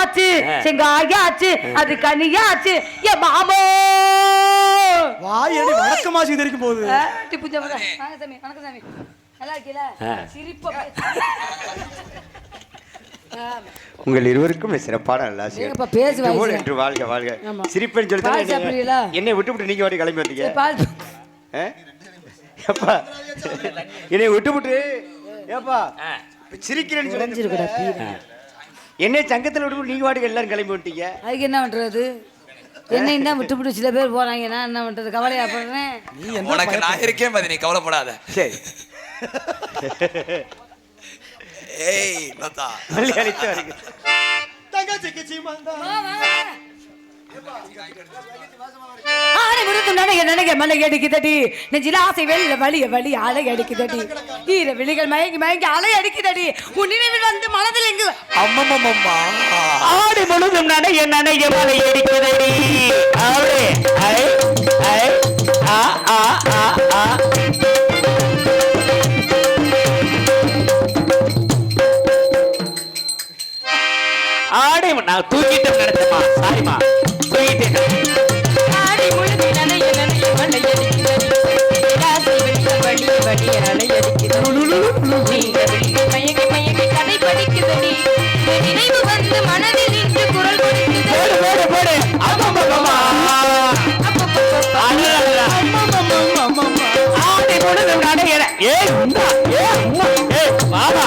பூவாச்சு செங்காயாச்சு அது கனியாச்சு ஏ மாமோ வாயடி வணக்கமா செய்திருக்கும் போது டிப்பு ஜமரா வாங்க சாமி வணக்கம் சாமி நல்லா இருக்கீங்களா சிரிப்பா உங்கள் இருவருக்கும் சிறப்பான நல்லா என்று வாழ்க வாழ்க சிரிப்பேன்னு சொல்லி என்னை விட்டுவிட்டு நீங்க வாடி கிளம்பி வந்தீங்க ஏப்பா என்னை விட்டுவிட்டு ஏப்பா சிரிக்கிறேன்னு சொல்லி என்னை சங்கத்தில் விட்டு நீங்க வாடி எல்லாரும் கிளம்பி வந்துட்டீங்க அதுக்கு என்ன பண்றது என்ன தான் விட்டுவிட்டு சில பேர் போறாங்க நான் என்ன பண்றது கவலையா படுறேன் உனக்கு நான் இருக்கேன் பாதி நீ கவலைப்படாத சரி ஏய் லதா மல்லிகாலித்து வருங்க தங்கச்சிக்கு சீமந்தா ஆனை முருத்தும் நனக மலை அடிக்குதடி நெஞ்சில ஆசை வெள்ள வலி அலை அடிக்குதடி ஈர விழிகள் மயங்கி அலை அடிக்குதடி உன் நினைவில் வந்து மனதில் எங்கு அம்மம்மம்மா ஆடி முழுதும் நனைய மலை அடிக்குதடி அவளே ஐ ஐ ஆ ஆ ஆ ஆ ஆடி நான் தூக்கிட்டேன் நினைச்சமா சாரிமா தூக்கிட்டேன் ஆனை முழுதும் நனைய மலை அடிக்குதடி வலி அலை அடிக்குதடி மயங்கி கதை படிக்குதடி நினைவு வந்து மனதில் இன்று குரல் கொடுக்குதடி போடு ஆடி முழுதும் நனைய பாபா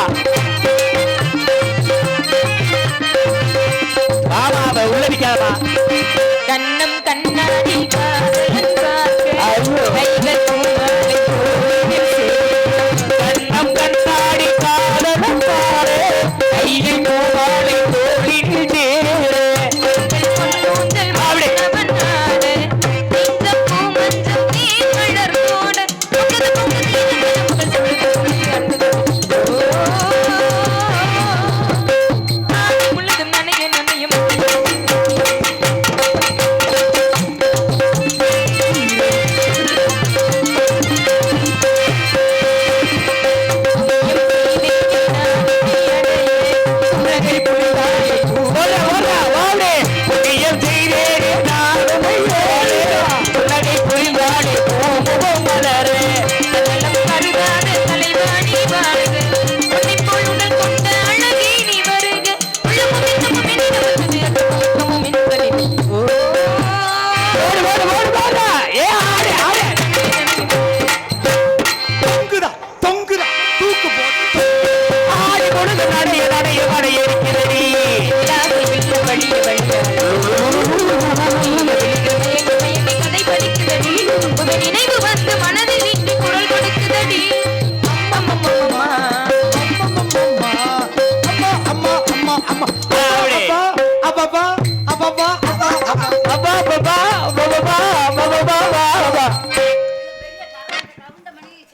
பாபா அவ உள்ளடிக்காதா கண்ணம் கண்ணாடி காதலன் கண்ணம் கண்ணாடி காதலன் பாரு கையில் கோவாலை தோழில் நேரு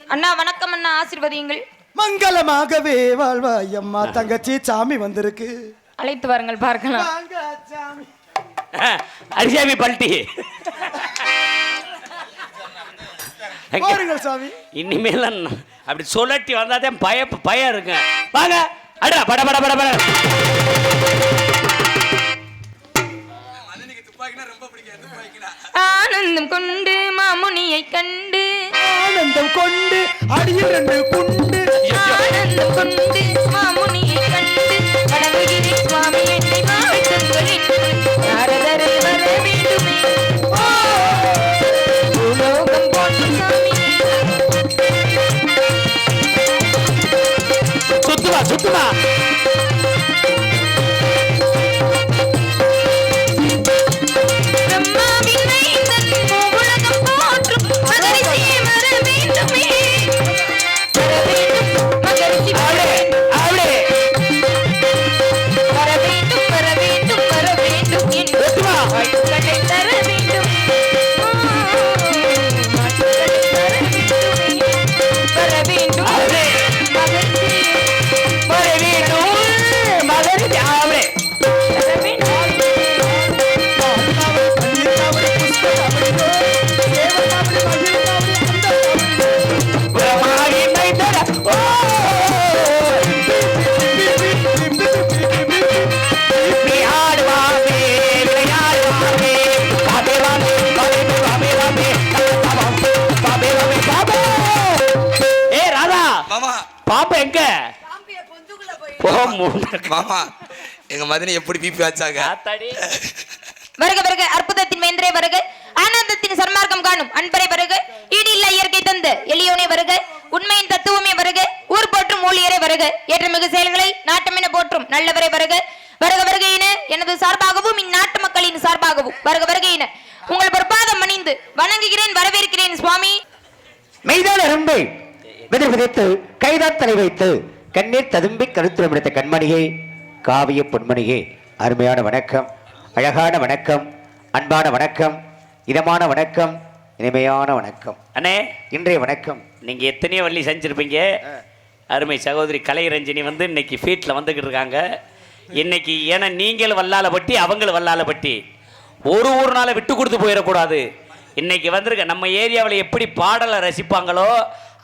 அண்ணா வணக்கம் அண்ணா ஆசீர்வதியுங்கள் மங்களமாகவே வாழ்வாய் அம்மா தங்கச்சி சாமி வந்திருக்கு அழைத்து வாருங்கள் பார்க்கலாம் அரிசாமி பல்ட்டி பாருங்கள் சாமி இனிமேல் அப்படி சொல்லட்டி வந்தாதான் பயம் இருக்கு வாங்க அடா பட பட பட பட ஆனந்தம் கொண்டு மாமுனியை கண்டு ஆனந்தம் கொண்டு அடியில் ரெண்டு குண்டு ஆனந்தம் கொண்டு மாமுனியை கண்டு வணங்குகிறே சுவாமி என்னை வாழ்த்துங்களின் நாரதரை வர வேண்டுமே பூலோகம் போன்ற சாமி சுத்துமா பிரம்மாவின் உலகம் போற்றும் மகரிஷியை வர வேண்டுமே மாமா எங்க மதினி எப்படி பிபி வச்சாங்க ஆத்தாடி. வருக வருக அற்புதத்தின் வேந்தரே வருக ஆனந்தத்தின் சன்மார்க்கம் காணும் அன்பரை வருக ஈடு இல்ல இயற்கை தந்து எளியோனே வருக உண்மையின் தத்துவமே வருக ஊர் போற்றும் ஊழியரே வருக ஏற்றமிகு செயல்களை நாட்டமென போற்றும் நல்லவரை வருக வருக வருகையின எனது சார்பாகவும் இந்நாட்டு மக்களின் சார்பாகவும் வருக வருகையின உங்கள் பொற்பாதம் அணிந்து வணங்குகிறேன் வரவேற்கிறேன் சுவாமி. மெய்தான அரும்பை விதிர் விதைத்து கைதான் தலை வைத்து கண்ணீர் ததும்பி கருத்துரம் எடுத்த கண்மணியே, காவிய பொன்மணியே, அருமையான வணக்கம், அழகான வணக்கம், அன்பான வணக்கம், இதமான வணக்கம், இனிமையான வணக்கம். அண்ணே இன்றைய வணக்கம் நீங்க எத்தனையோ வள்ளி செஞ்சிருப்பீங்க. அருமை சகோதரி கலைரஞ்சினி வந்து இன்னைக்கு ஃபீட்ல வந்துகிட்டு இருக்காங்க. இன்னைக்கு ஏன்னா நீங்கள் வல்லால பட்டி அவங்களும் வல்லால பட்டி ஒரு நாளை விட்டு கொடுத்து போயிடக்கூடாது. இன்னைக்கு வந்திருக்க நம்ம ஏரியாவில் எப்படி பாடலை ரசிப்பாங்களோ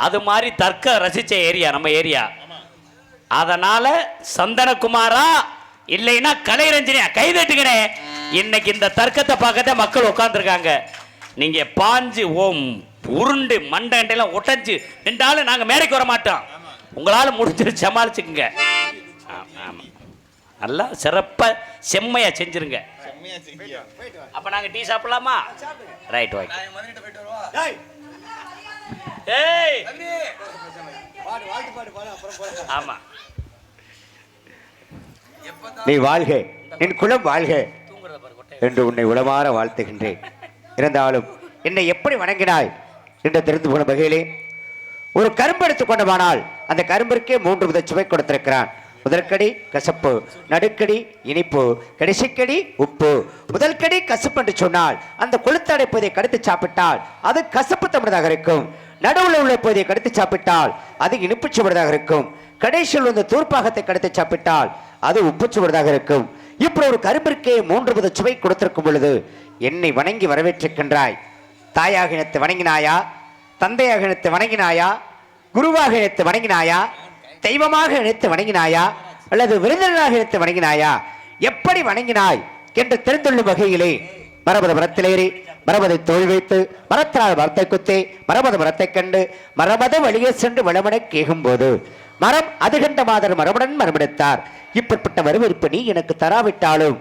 அது மாதிரி தர்க்க ரசித்த ஏரியா நம்ம ஏரியா. அதனால சந்தனகுமாரா இல்லைன்னா கலைரஞ்சனியா கைதட்டுக்கிறே. இன்னைக்கு இந்த தர்க்கத்தை பார்க்கத்த மக்கள் உட்காந்துருக்காங்க. நீங்க பாஞ்சு ஓம் உருண்டு மண்டெல்லாம் ஒட்டஞ்சு நின்றாலும் நாங்கள் மேடைக்கு வர மாட்டோம். உங்களால் முடிஞ்சு சமாளிச்சுக்குங்க. ஆமாம் நல்லா சிறப்பாக செம்மையா செஞ்சிருங்க. அப்ப நாங்க டீ சாப்பிடலாமா? Right okay. ஏய் ஆமா நீ வாழ்க, என் குலம் வாழ்க என்று உன்னை உளமாற வாழ்த்துகின்றேன். இருந்தாலும் என்னை எப்படி வணங்கினாய் என்று தெரிந்து போன வகையிலே ஒரு கரும்பு எடுத்துக் கொண்டமானால் அந்த கரும்பிற்கே 3 வித சுவை கொடுத்திருக்கிறான். முதற்கடி கசப்பு, நடுக்கடி இனிப்பு, கடைசிக்கடி உப்பு. முதல் கடி கசப்பு என்று சொன்னால் அந்த கொழுத்து அடைப்பதை கடித்து சாப்பிட்டால் அது கசப்பு தமிழதாக இருக்கும். நடுவில் உள்ள பகுதியை கடித்து சாப்பிட்டால் அது இனிப்பு சுவடுதாக இருக்கும். கடைசியில் வந்து தூர்ப்பாகத்தை கடித்து சாப்பிட்டால் அது உப்பு சுவடுதாக இருக்கும். இப்படி ஒரு கரும்பிற்கே 3 வித சுவை கொடுத்திருக்கும் பொழுது என்னை வணங்கி வரவேற்றிருக்கின்றாய். தாயாக இனத்தை வணங்கினாயா, தந்தையாக இனத்தை வணங்கினாயா, குருவாக இனத்தை வணங்கினாயா, தெய்வமாக இணைத்து வணங்கினாயா, அல்லது விருந்தினராக இணைத்து வணங்கினாயா, எப்படி வணங்கினாய் என்று தெரிந்துள்ள வகையிலே மரபத மரத்திலேறி மரபதை தோல் வைத்து மரத்தினால் மரத்தை குத்தி மரபத மரத்தை கண்டு மரபத வழியே சென்று வளமனை கேகும் போது மரம் அது கண்ட மாதர் மரபுடன் மரமெடுத்தார். இப்படிப்பட்ட வரவேற்பு நீ எனக்கு தராவிட்டாலும்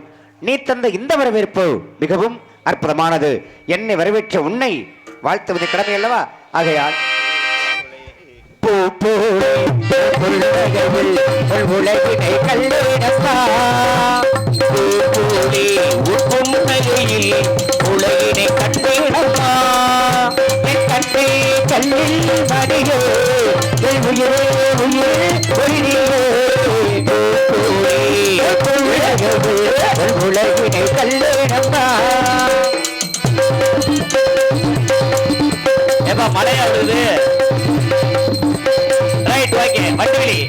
நீ தந்த இந்த வரவேற்பு மிகவும் அற்புதமானது. என்னை வரவேற்ற உன்னை வாழ்த்துவது கடமை அல்லவா? ஆகையால் உலகினை கல்லிடத்தா உலகினை கண்டேனம்மா என் கண்டே கல்லில் மடியோ உயிரே உயிரே உலகினை கல்லேனம்மா. ஏப்பா மழையா வருது. Right okay. வண்டிவெளி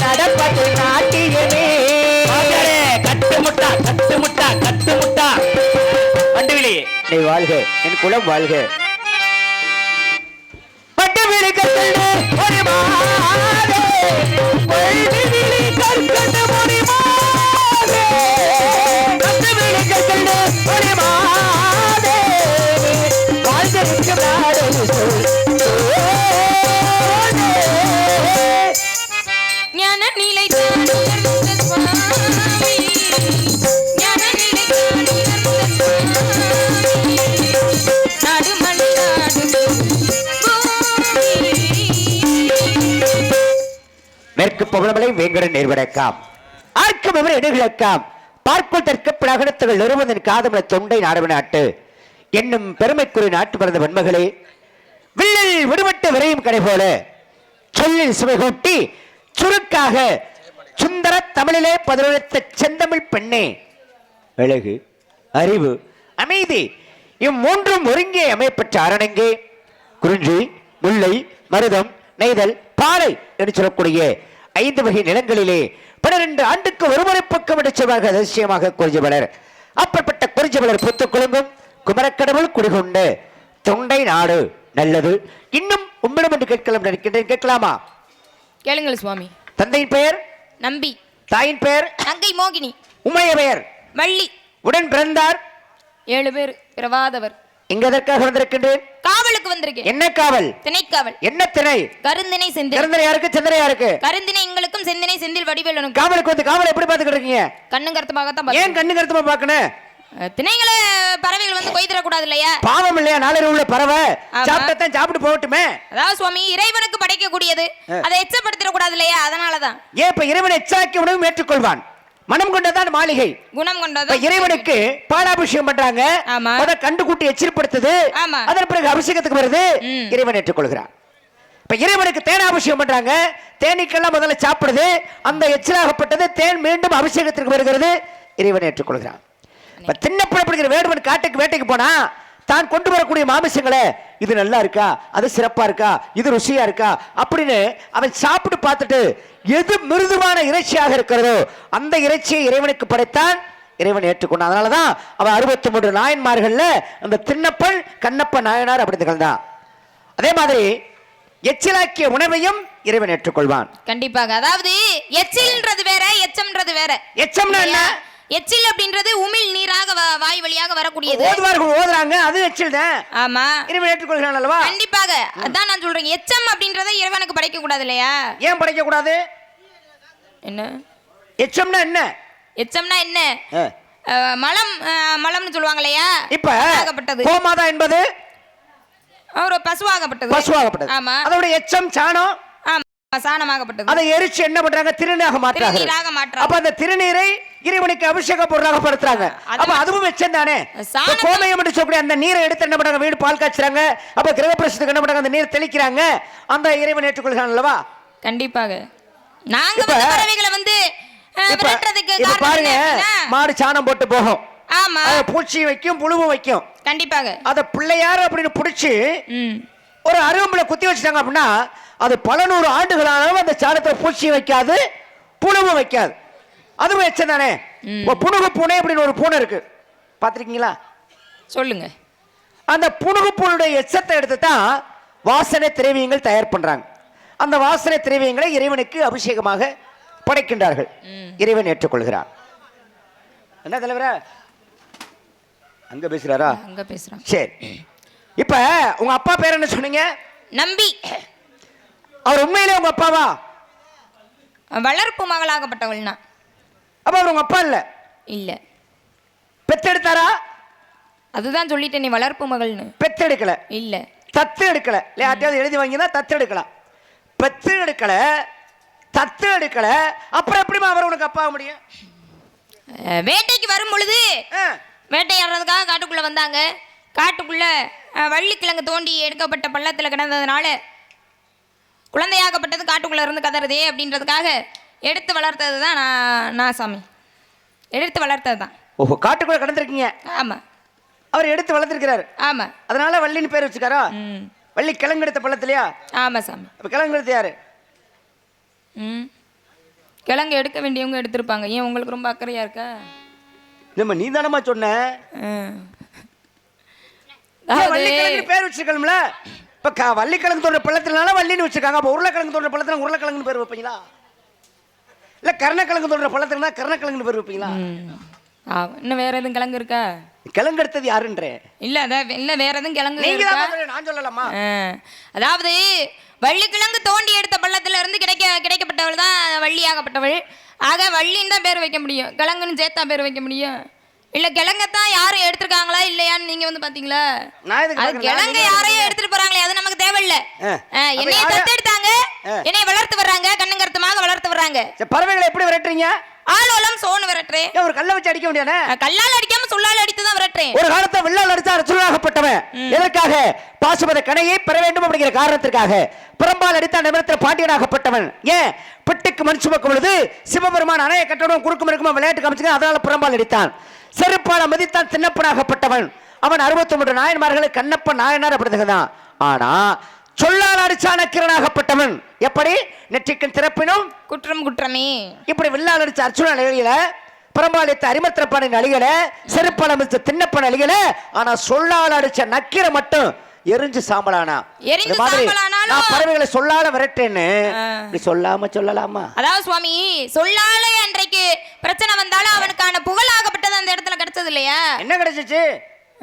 நடப்பது நாட்டியமே கட்டுமுட்டா கட்டுமுட்டா கட்டுமுட்டா. வண்டிவெளி நீ வாழ்க, என் குலம் வாழ்க. வண்டிவெளி கட்டளை ஒரு மாதே வண்டிவெளி கற்கண்டு ஒரு மாதே வண்டிவெளி கட்டளை ஒரு மாதே வாழ்ந்திருக்க நாடு ஞான நிலை தானியர்ந்த சுவாமி ஞான நிலை தானியர்ந்த சுவாமி நாடு மல்லாடு மேற்கு பவளமலை வேங்கடன் நேர்வடக்காம் ஆர்க்கும் அவர் இடுகளக்காம் பார்க்குள் தெற்கு பிரகடத்துகள் நிறுவனின் காதமன தொண்டை நாடவ நாட்டு என்னும் பெருமைக்குரிய நாட்டு பிறந்த வன்மகளே, வில்லில் விடுபட்டு விரையும் கடை போல சொல்லில் சுவை கூட்டி சுருக்காக சுந்தர தமிழிலே பதிலளித்த செந்தமிழ் பெண்ணே, அழகு, அறிவு, அமைதி இம்மூன்றும் ஒருங்கே அமையப்பெற்ற அரணங்கே குறிஞ்சி, முல்லை, மருதம், நெய்தல், பாலை என்று சொல்லக்கூடிய 5 வகை நிலங்களிலே 12 ஆண்டுக்கு ஒருமுறை பக்கம் அடிச்சவாக அதிசயமாக குறிஞ்சிமலர். அப்பற்பட்ட குறிஞ்சிமலர் புத்துக் குழுங்கும் குமரக்கடவுள் குடிகொண்ட தொண்டை நாடு நல்லது. இன்னும் உம்மிடம் என்று கேட்கலாம் நினைக்கின்றேன், கேட்கலாமா? கேளுங்கள் சுவாமி. தந்தையின் பெயர் நம்பி. தாயின் பெயர் தங்கை மோகினி. உமைய பெயர் வள்ளி. உடன் பிறந்தார் 7 பேர் பிறவாதவர். இங்க எதற்காக வந்திருக்கின்றேன்? காவலுக்கு வந்திருக்கேன். என்ன காவல்? திணைக்காவல். என்ன திணை? கருந்தினை செந்தில். கருந்தினை யாருக்கு? சந்திரன் யாருக்கு? கருந்தினை எங்களுக்கும் செந்தினை செந்தில் வடிவேலனுக்கும். காவலுக்கு வந்து காவல் எப்படி பாத்துக்கிட்டு இருக்கீங்க? கண்ணும் கருத்துமாகத்தான் ஏன் கண்ணு கருத்துமா பாக்கணும்? திணைகளை பறவைகள் வந்து கொய்திட கூடாது இல்லையா? பாவம் இல்லையா? நாளை உள்ள பறவை சாப்பிட்டதான் சாப்பிட்டு போகட்டுமே. அதாவது சுவாமி இறைவனுக்கு படைக்கக்கூடியது, அதை எச்சப்படுத்திட கூடாது இல்லையா? அதனாலதான். ஏன் இப்ப இறைவன் எச்சாக்கி உணவு ஏற்றுக்கொள்வான். மனம் கொண்டதான் மாளிகை. குணம் கொண்டது. இறைவனுக்கு பாலாபிஷேகம் பண்றாங்க. அத கண்டுகுட்டி எச்சரிப்படுத்துது. அதன் பிறகு அபிஷேகத்துக்கு வருது. இறைவன் ஏற்றுக்கொள்கிறான். இப்ப இறைவனுக்கு தேனாபிஷேகம் பண்றாங்க. தேனீக்கெல்லாம் முதல்ல சாப்பிடுது. அந்த எச்சிலாகப்பட்டது தேன் மீண்டும் அபிஷேகத்திற்கு வருகிறது. இறைவன் ஏற்றுக்கொள்கிறான். இப்ப திண்ணப்படுகிற வேடுவன் காட்டுக்கு வேட்டைக்கு போனா தான் கொண்டு வரக்கூடிய மாமிசங்களை இது நல்லா இருக்கா, அது சிறப்பா இருக்கா, இது ருசியா இருக்கா அப்படின்னு அவன் சாப்பிட்டு பார்த்துட்டு எது மிருதுவான இறைச்சியாக இருக்கிறதோ அந்த இறைச்சியை இறைவனுக்கு படைத்தான். இறைவன் ஏற்றுக்கொண்டான். அதனாலதான் அவன் 63 நாயன்மார்கள்ல அந்த திண்ணப்பன் கண்ணப்ப நாயனார் அப்படி திகழ்ந்தான். அதே மாதிரி எச்சிலாக்கிய உணவையும் இறைவன் ஏற்றுக்கொள்வான். கண்டிப்பாக. அதாவது எச்சில்ன்றது வேற, எச்சம்ன்றது வேற. எச்சம்னா என்ன? எச்சில் அப்படின்றது உமிழ் நீராக வாய் வழியாக வரக்கூடியது. ஓதுவார்கள் ஓதுறாங்க, அது எச்சில் தான். ஆமா, இறைவன் ஏற்றுக்கொள்கிறான் அல்லவா? கண்டிப்பாக. அதான் நான் சொல்றேன், எச்சம் அப்படின்றத இறைவனுக்கு படைக்க கூடாது இல்லையா? ஏன் படைக்க கூடாது? என்ன எச்சம்னா என்ன? எச்சம்னா என்ன? மலம், மலம்னு சொல்லுவாங்க இல்லையா? இப்ப கோமாதா என்பது ஒரு பசுவாகப்பட்டது. பசுவாகப்பட்டது. ஆமா, அதோட எச்சம் சாணம். சாணமாகப்பட்டது. அதை எரிச்சு என்ன பண்றாங்க? திருநீராக மாற்றாங்க. அப்ப அந்த திருநீரை இறைவனுக்கு அபிஷேக பொருளாக படுத்துறாங்க. அப்ப அதுவும் எச்சம் தானே. கோமயம் என்று சொல்லக்கூடிய அந்த நீரை எடுத்து என்ன பண்றாங்க? வீடு பால் காய்ச்சுறாங்க. அப்ப கிரகப்பிரவேசத்துக்கு என்ன பண்றாங்க? அந்த நீர் தெளிக்கிறாங்க. அந்த இறைவன் ஏற்றுக்கொள்கிறான் அல்லவா? கண்டிப்பாக. நாங்க பறவைகளை வந்து விரட்டுறதுக்கு பாருங்க, மாடு சாணம் போட்டு போகும். ஆமா, பூச்சி வைக்கும், புழுவும் வைக்கும். கண்டிப்பாக. அத பிள்ளையார் அப்படின்னு புடிச்சு ஒரு அருகம்புல குத்தி வச்சுட்டாங்க அப்படின்னா அது பல 100 ஆண்டுகளானாலும் அந்த சாணத்துல பூச்சி வைக்காது, புழுவும் வைக்காது. அதுவும் எச்சம் தானே. புணுகு பூனை அப்படின்னு ஒரு பூனை இருக்கு, பாத்திருக்கீங்களா? சொல்லுங்க. அந்த புணுகு பூனுடைய எச்சத்தை எடுத்து தான் வாசனை திரவியங்கள் தயார் பண்றாங்க. அந்த வாசனை திரவியங்களை இறைவனுக்கு அபிஷேகமாக படைக்கின்றார்கள். இறைவன் ஏற்றுக்கொள்கிறார். என்ன தலைவர அங்க பேசுறாரா? அங்க பேசுறான். சரி, இப்ப உங்க அப்பா பேர் என்ன சொன்னீங்க? நம்பி. அவர் உண்மையிலே உங்க அப்பாவா? வளர்ப்பு மகளாகப்பட்டவள்னா. அப்ப அவர் உங்க அப்பா இல்ல? இல்ல. பெத்தெடுத்தாரா? அதுதான் சொல்லிட்டேன், நீ வளர்ப்பு மகள்னு. பெத்தெடுக்கல. இல்ல. தத்து எடுக்கல. யார்ட்டையாவது எழுதி வாங்கினா தத்து எடுக்கலாம். பெத்து எடுக்கல, தத்து எடுக்கல. அப்புறம் எப்படிமா அவர் உனக்கு அப்பா முடியும்? வேட்டைக்கு வரும் பொழுது வேட்டையாடுறதுக்காக காட்டுக்குள்ள வந்தாங்க. காட்டுக்குள்ள வள்ளிக்கிழங்கு தோண்டி எடுக்கப்பட்ட பள்ளத்தில் கிடந்ததுனால குழந்தையாகப்பட்டது காட்டுக்குள்ள இருந்து கதறதே அப்படின்றதுக்காக எடுத்து வளர்த்தது தான் நான் சாமி. எடுத்து வளர்த்தது தான். ஓஹோ, காட்டுக்குள்ள கிடந்திருக்கீங்க. ஆமா, அவர் எடுத்து வளர்த்திருக்கிறாரு. ஆமா, அதனால வள்ளின்னு பேர் வச்சுக்காரா? வள்ளி கிழங்கு எடுத்த பள்ளத்திலையா? ஆமா சாமி. அப்ப கிழங்கு எடுத்து யாரு? கிழங்கு எடுக்க வேண்டியவங்க எடுத்திருப்பாங்க. ஏன் உங்களுக்கு ரொம்ப அக்கறையா இருக்கா? நம்ம நீ தானமா சொன்ன வள்ளிக்கிழங்கு பேர் வச்சிருக்கணும்ல. இப்ப வள்ளிக்கிழங்கு தோன்ற பள்ளத்தினால வள்ளின்னு வச்சிருக்காங்க. அப்ப உருளைக்கிழங்கு தோன்ற பள்ளத்துல உருளைக்கிழங்கு பேர் வைப்பீங்களா? இல்ல கருணக்கிழங்கு தோன்ற பள்ளத்துல கருணக்கிழங்கு பேர் வைப்பீங்களா? இன்னும் வேற எதுவும் கிழங்கு இருக்கா? கிழங்கு எடுத்தது யாருன்ற? இல்ல அதான் இல்ல, வேற எதுவும் கிழங்கு இருக்கா? நான் சொல்லலாமா? அதாவது வள்ளிக்கிழங்கு தோண்டி எடுத்த பள்ளத்துல இருந்து கிடைக்கப்பட்டவள் தான் வள்ளியாகப்பட்டவள். ஆக வள்ளின்னு தான் பேர் வைக்க முடியும், கிழங்குன்னு சேர்த்தா பேர் வைக்க முடியும். இல்ல கிழங்கத்தான் யாரும் எடுத்திருக்காங்களா இல்லையான்னு நீங்க வந்து பாத்தீங்களா? அது கிழங்க யாரையும் எடுத்துட்டு போறாங்களே, அது நமக்கு தேவையில்ல. என்னைய தத்தெடுத்தாங்க, என்னைய வளர்த்து வர்றாங்க, கண்ணுங்கருத்துமாக வளர்த்து வர்றாங்க. பறவைகளை எப்படி விரட்டுறீங்க? ஆளோலம் சோனு விரட்டுறேன். ஒரு கல்ல வச்சு அடிக்க முடியாது. கல்லால் அடிக்காம சொல்லால் அடித்து தான் விரட்டுறேன். ஒரு காலத்தை வில்லால் அடித்தா அரசுராகப்பட்டவன் எதற்காக? பாசுபத கணையை பெற வேண்டும் அப்படிங்கிற காரணத்திற்காக. புறம்பால் அடித்த நிமிடத்தில் பாண்டியனாகப்பட்டவன். ஏன்? பிட்டுக்கு மண் சுமக்கும் பொழுது சிவபெருமான் அணைய கட்டணும் குறுக்கும் இருக்குமா விளையாட்டு காமிச்சுங்க, அதனால புறம்பால் அடித்தான். செருப்பால மதித்தான் திண்ணப்பனாகப்பட்டவன். அவன் 63 நாயன்மார்கள் கண்ணப்ப நாயனார் அப்படிதான். ஆனா சொல்லால் அடிச்சான கிரணாகப்பட்டவன் எப்படி? நெற்றிக்கன் திறப்பினும் குற்றம் குற்றமே. இப்படி வில்லால் அடிச்ச அர்ச்சுன அழியல, புறம்பால் அடித்த அரிமத்திரப்பானின் அழியல, செருப்பால் அடிச்ச திண்ணப்பன் அழியல. ஆனா சொல்லால் அடிச்ச நக்கீர மட்டும் எரிஞ்சு சாம்பலானா. நான் பறவைகளை சொல்லால விரட்டேன்னு சொல்லாம சொல்லலாமா? அதாவது சுவாமி, சொல்லால அன்றைக்கு பிரச்சனை வந்தாலும் அவனுக்கான புகழாகப்பட்டது அந்த இடத்துல கிடைச்சது இல்லையா? என்ன கிடைச்சிச்சு?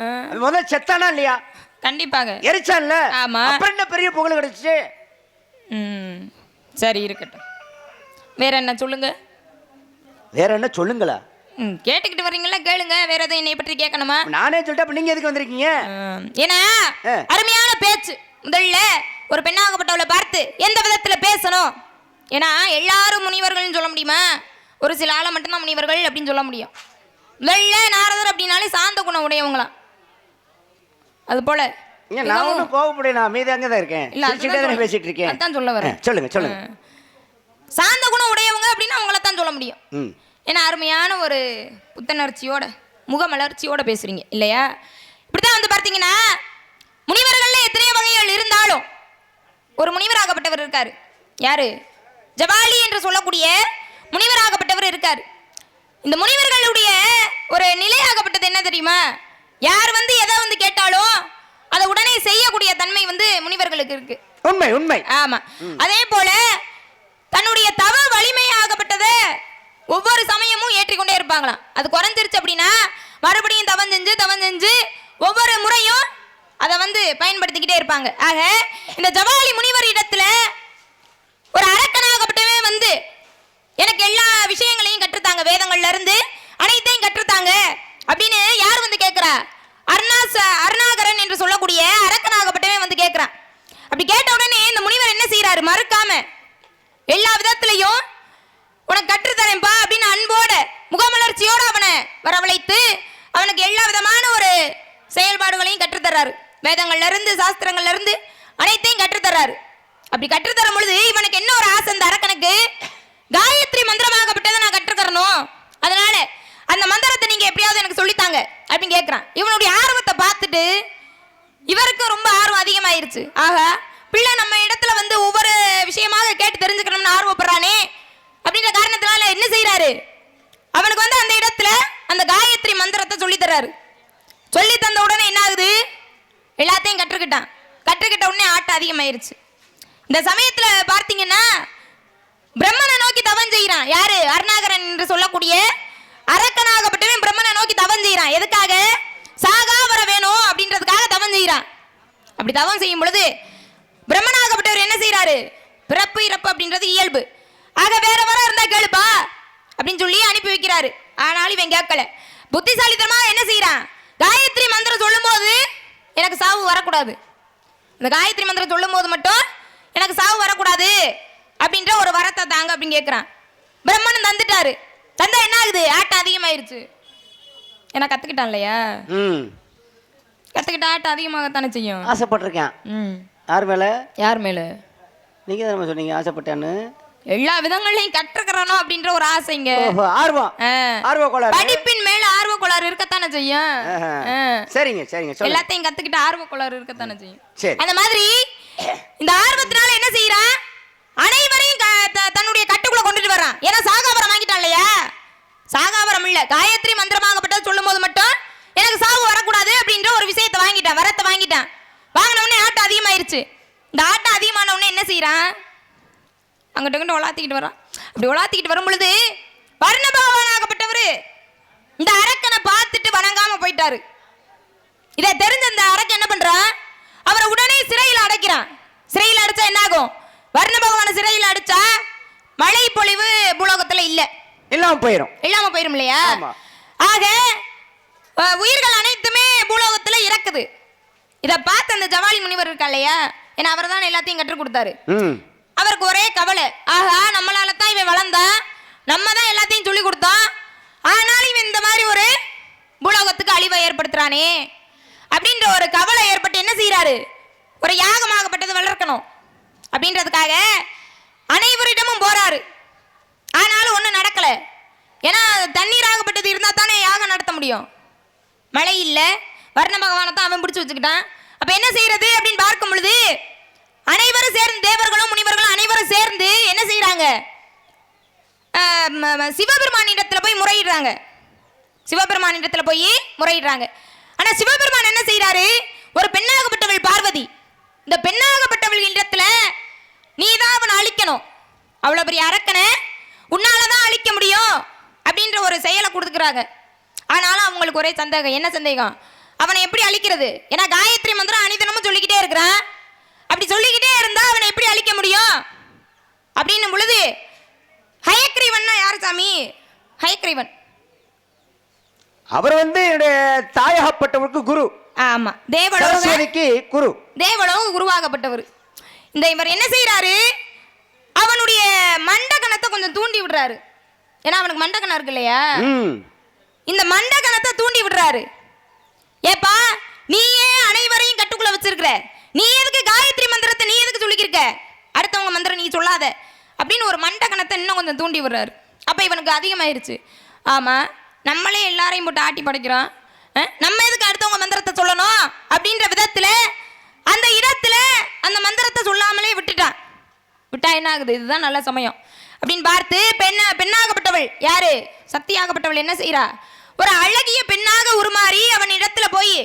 அது முதல்ல செத்தானா இல்லையா? கண்டிப்பாக எரிச்சான்ல. ஆமா. அப்புறம் என்ன பெரிய புகழ் கிடைச்சு? சரி இருக்கட்டும். வேற என்ன சொல்லுங்க. வேற என்ன சொல்லுங்களா? கேட்டுக்கிட்டு வர்றீங்களா? கேளுங்க. வேற எதுவும் என்னை பற்றி கேட்கணுமா? நானே சொல்லிட்டு அப்ப நீங்க எதுக்கு வந்திருக்கீங்க? ஏன்னா அருமையான பேச்சு. முதல்ல ஒரு பெண்ணாகப்பட்டவளை பார்த்து எந்த விதத்துல பேசணும். ஏன்னா எல்லாரும் முனிவர்கள்னு சொல்ல முடியுமா? ஒரு சில ஆளை மட்டும்தான் முனிவர்கள் அப்படின்னு சொல்ல முடியும். வெள்ள நாரதர் அப்படின்னாலே சாந்த குணம் உடையவங்களாம். அது போல நான் ஒன்றும் கோவப்படல, நான் மீது அங்கே தான் இருக்கேன். பேசிட்டு இருக்கேன். அதான் சொல்ல வரேன். சொல்லுங்க சொல்லுங்க. சாந்த குணம் உடையவங்க அப்படின்னு அவங்கள தான் சொல்ல முடியும். ஏன்னா அருமையான ஒரு புத்துணர்ச்சியோட முகமலர்ச்சியோட பேசுறீங்க இல்லையா? இப்படிதான் வந்து பார்த்தீங்கன்னா முனிவர்கள்ல எத்தனை வகைகள் இருந்தாலும் ஒரு முனிவராகப்பட்டவர் இருக்காரு. யாரு? ஜபாலி என்று சொல்லக்கூடிய முனிவராகப்பட்டவர் இருக்காரு. இந்த முனிவர்களுடைய ஒரு நிலையாகப்பட்டது என்ன தெரியுமா? யார் வந்து எதை வந்து கேட்டாலும் அதை உடனே செய்யக்கூடிய தன்மை வந்து முனிவர்களுக்கு இருக்கு. உண்மை உண்மை. ஆமா. அதே போல தன்னுடைய தவ வலிமையாகப்பட்டதை ஒவ்வொரு சமயமும் ஏற்றிக்கொண்டே இருப்பாங்களாம். அது குறைஞ்சிருச்சு அப்படின்னா மறுபடியும் தவம் செஞ்சு ஒவ்வொரு முறையும் அதை வந்து பயன்படுத்திக்கிட்டே இருப்பாங்க. ஆக இந்த ஜவாலி முனிவர் இடத்துல ஒரு அரக்கனாகப்பட்டவே வந்து எனக்கு எல்லா விஷயங்களையும் கற்றுத்தாங்க, வேதங்கள்ல இருந்து அனைத்தையும் கற்றுத்தாங்க அப்படின்னு யார் வந்து கேட்கிறா? அருணாகரன் என்று சொல்லக்கூடிய அரக்கனாகப்பட்டவே வந்து கேட்கிறான். அப்படி கேட்ட உடனே இந்த முனிவர் என்ன செய்யறாரு? மறுக்காம எல்லா விதத்திலையும் உனக்கு கற்றுத்தரேன்பா அப்படின்னு அன்போட முகமலர்ச்சியோட அவனை வரவழைத்து அவனுக்கு எல்லா விதமான ஒரு செயல்பாடுகளையும் கற்றுத்தர்றாரு. வேதங்கள்ல இருந்து சாஸ்திரங்கள்ல இருந்து அனைத்தையும் கற்றுத்தர்றாரு. அப்படி கற்றுத்தரும் பொழுது இவனுக்கு என்ன ஒரு ஆசை? இந்த அரக்கனுக்கு காயத்ரி மந்திரமாகப்பட்டதை நான் கற்றுக்கறணும், அதனால அந்த மந்திரத்தை நீங்க எப்படியாவது எனக்கு சொல்லித்தாங்க அப்படின்னு கேட்கிறான். இவனுடைய ஆர்வத்தை பார்த்துட்டு இவருக்கு ரொம்ப ஆர்வம் அதிகமாயிருச்சு. ஆகா, பிள்ளை நம்ம இடத்துல வந்து ஒவ்வொரு விஷயமாக கேட்டு தெரிஞ்சுக்கணும்னு ஆர்வப்படுறானே அப்படின்ற காரணத்தினால என்ன செய்யறாரு? அவனுக்கு வந்து அந்த இடத்துல அந்த காயத்ரி மந்திரத்தை சொல்லி தர்றாரு. சொல்லி தந்த உடனே என்ன ஆகுது? எல்லாத்தையும் கற்றுக்கிட்ட உடனே ஆட்டம் அதிகமாயிருச்சு. இந்த சமயத்துல பார்த்தீங்கன்னா பிரம்மனை நோக்கி தவம் செய்யறான். யாரு? அருணாகரன் என்று சொல்லக்கூடிய அரக்கனாகப்பட்டவன் பிரம்மனை நோக்கி தவம் செய்யறான். எதுக்காக? சாகா வர வேணும் அப்படின்றதுக்காக தவம் செய்யறான். அப்படி தவம் செய்யும் பொழுது பிரம்மனாகப்பட்டவர் என்ன செய்யறாரு? பிறப்பு இறப்பு அப்படின்றது இயல்பு. ஆக வேற வர இருந்தா கேளுப்பா அப்படின்னு சொல்லி அனுப்பி வைக்கிறாரு. ஆனாலும் இவன் கேட்கல. புத்திசாலித்தனமாக என்ன செய்யறான்? காயத்ரி மந்திரம் சொல்லும் போது எனக்கு சாவு வரக்கூடாது, இந்த காயத்ரி மந்திரம் சொல்லும் போது மட்டும் எனக்கு சாவு வரக்கூடாது அப்படின்ற ஒரு வரத்தை தாங்க அப்படின்னு கேட்கிறான். பிரம்மன் தந்துட்டாரு. தந்தா என்ன ஆகுது? ஆட்டம் அதிகமாயிருச்சு. ஏன்னா கத்துக்கிட்டான் இல்லையா? கத்துக்கிட்ட ஆட்டம் அதிகமாகத்தானே செய்யும். ஆசைப்பட்டிருக்கேன். யார் மேல? நீங்க தான் சொன்னீங்க ஆசைப்பட்டேன்னு. எல்லா விதங்களையும் கற்றுக்கிறனோ அப்படின்ற ஒரு ஆசைங்க. ஆர்வ படிப்பின் மேல ஆர்வ கோளாறு இருக்கத்தானே செய்யும். சரிங்க. எல்லாத்தையும் கத்துக்கிட்டு ஆர்வ கோளாறு இருக்கத்தானே செய்யும். அந்த மாதிரி இந்த ஆர்வத்தினால என்ன செய்யறான்? அனைவரையும் தன்னுடைய கட்டுக்குள்ள கொண்டுட்டு வர்றான். ஏன்னா சாகாவரம் வாங்கிட்டான் இல்லையா? சாகாவரம் இல்ல, காயத்ரி மந்திரமாகப்பட்ட சொல்லும் போது மட்டும் எனக்கு சாவு வரக்கூடாது அப்படின்ற ஒரு விஷயத்தை வாங்கிட்டான், வரத்தை வாங்கிட்டான். வாங்கின உடனே ஆட்டம் அதிகமாயிருச்சு. இந்த ஆட்டம் அதிகமான உடனே என்ன செய்யறான்? அங்கிட்ட உலாத்திக்கிட்டு வரான். அப்படி உலாத்திக்கிட்டு வரும் பொழுது வர்ண பகவானாகப்பட்டவர் இந்த அரக்கனை பார்த்துட்டு வணங்காம போயிட்டாரு. இதை தெரிஞ்ச இந்த அரக்கன் என்ன பண்றான்? அவரை உடனே சிறையில் அடைக்கிறான். சிறையில் அடைச்சா என்ன ஆகும்? வர்ண பகவான சிறையில் அடைச்சா மழை பொழிவு பூலோகத்துல இல்லாம போயிரும் இல்லையா? ஆக உயிர்கள் அனைத்துமே பூலோகத்துல இறக்குது. இத பார்த்து அந்த ஜவாலி முனிவர் இருக்கா இல்லையா? ஏன்னா அவர் தான் எல்லாத்தையும் கற்றுக் கொடுத்தாரு. அவருக்கு ஒரே கவலை, ஆகா நம்மளால தான் இவன் வளர்ந்தா, நம்ம தான் எல்லாத்தையும் சொல்லி கொடுத்தோம், ஆனாலும் இவன் இந்த மாதிரி ஒரு பூலோகத்துக்கு அழிவை ஏற்படுத்துறானே அப்படின்ற ஒரு கவலை ஏற்பட்டு என்ன செய்யறாரு? ஒரு யாகமாகப்பட்டது வளர்க்கணும் அப்படின்றதுக்காக அனைவரிடமும் போறாரு. ஆனாலும் ஒன்றும் நடக்கல. ஏன்னா தண்ணீராகப்பட்டது இருந்தா தானே யாகம் நடத்த முடியும். மழை இல்லை, வர்ண பகவானை தான் அவன் பிடிச்சி வச்சுக்கிட்டான். அப்ப என்ன செய்யறது அப்படின்னு பார்க்கும் பொழுது அனைவரும் சேர்ந்து, தேவர்களும் முனிவர்களும் அனைவரும் சேர்ந்து என்ன செய்யறாங்க? சிவபெருமானிடத்துல போய் முறையிடுறாங்க. ஆனா சிவபெருமான் என்ன செய்யறாரு? ஒரு பெண்ணாகப்பட்டவள் பார்வதி, இந்த பெண்ணாகப்பட்டவள் இடத்துல நீதான் அவனை அழிக்கணும், அவ்வளவு பெரிய அரக்கனை உன்னாலதான் அழிக்க முடியும் அப்படின்ற ஒரு செயலை கொடுத்துக்கிறாங்க. ஆனாலும் அவங்களுக்கு ஒரே சந்தேகம். என்ன சந்தேகம்? அவனை எப்படி அழிக்கிறது? ஏன்னா காயத்ரி மந்திரம் அனிதனமும் சொல்லிக்கிட்டே இருக்கிறான். அப்படி சொல்லிக்கிட்டே இருந்தா அவனை எப்படி அழிக்க முடியும் அப்படின்னும் பொழுது ஹயக்ரீவன்னா யாரு சாமி? ஹயக்ரீவன் அவர் வந்து என்னுடைய தாயகப்பட்டவருக்கு குரு. ஆமா, தேவலோக சரஸ்வதிக்கு குரு. தேவலோக குருவாகப்பட்டவர். இந்த இவர் என்ன செய்யறாரு? அவனுடைய மண்டகணத்தை கொஞ்சம் தூண்டி விடுறாரு. ஏன்னா அவனுக்கு மண்டகணம் இருக்கு இல்லையா? இந்த மண்டகணத்தை தூண்டி விடுறாரு. ஏப்பா, நீயே அனைவரையும் கட்டுக்குள்ள வச்சிருக்கிற, நீ எதுக்கு காயத்ரி மந்திரத்தை நீ எதுக்கு சொல்லிக்கிருக்க? அடுத்தவங்க மந்திரம் நீ சொல்லாத அப்படின்னு ஒரு மண்டகணத்தை இன்னும் கொஞ்சம் தூண்டி விடுறாரு. அப்ப இவனுக்கு அதிகமாயிருச்சு. ஆமா, நம்மளே எல்லாரையும் போட்டு ஆட்டி படைக்கிறோம், நம்ம எதுக்கு அடுத்தவங்க மந்திரத்தை சொல்லணும் அப்படின்ற விதத்துல அந்த இடத்துல அந்த மந்திரத்தை சொல்லாமலே விட்டுட்டான். விட்டா என்ன ஆகுது? இதுதான் நல்ல சமயம் அப்படின்னு பார்த்து பெண்ணாகப்பட்டவள் யாரு? சக்தியாகப்பட்டவள் என்ன செய்யறா? ஒரு அழகிய பெண்ணாக உருமாறி அவன் இடத்துல போய்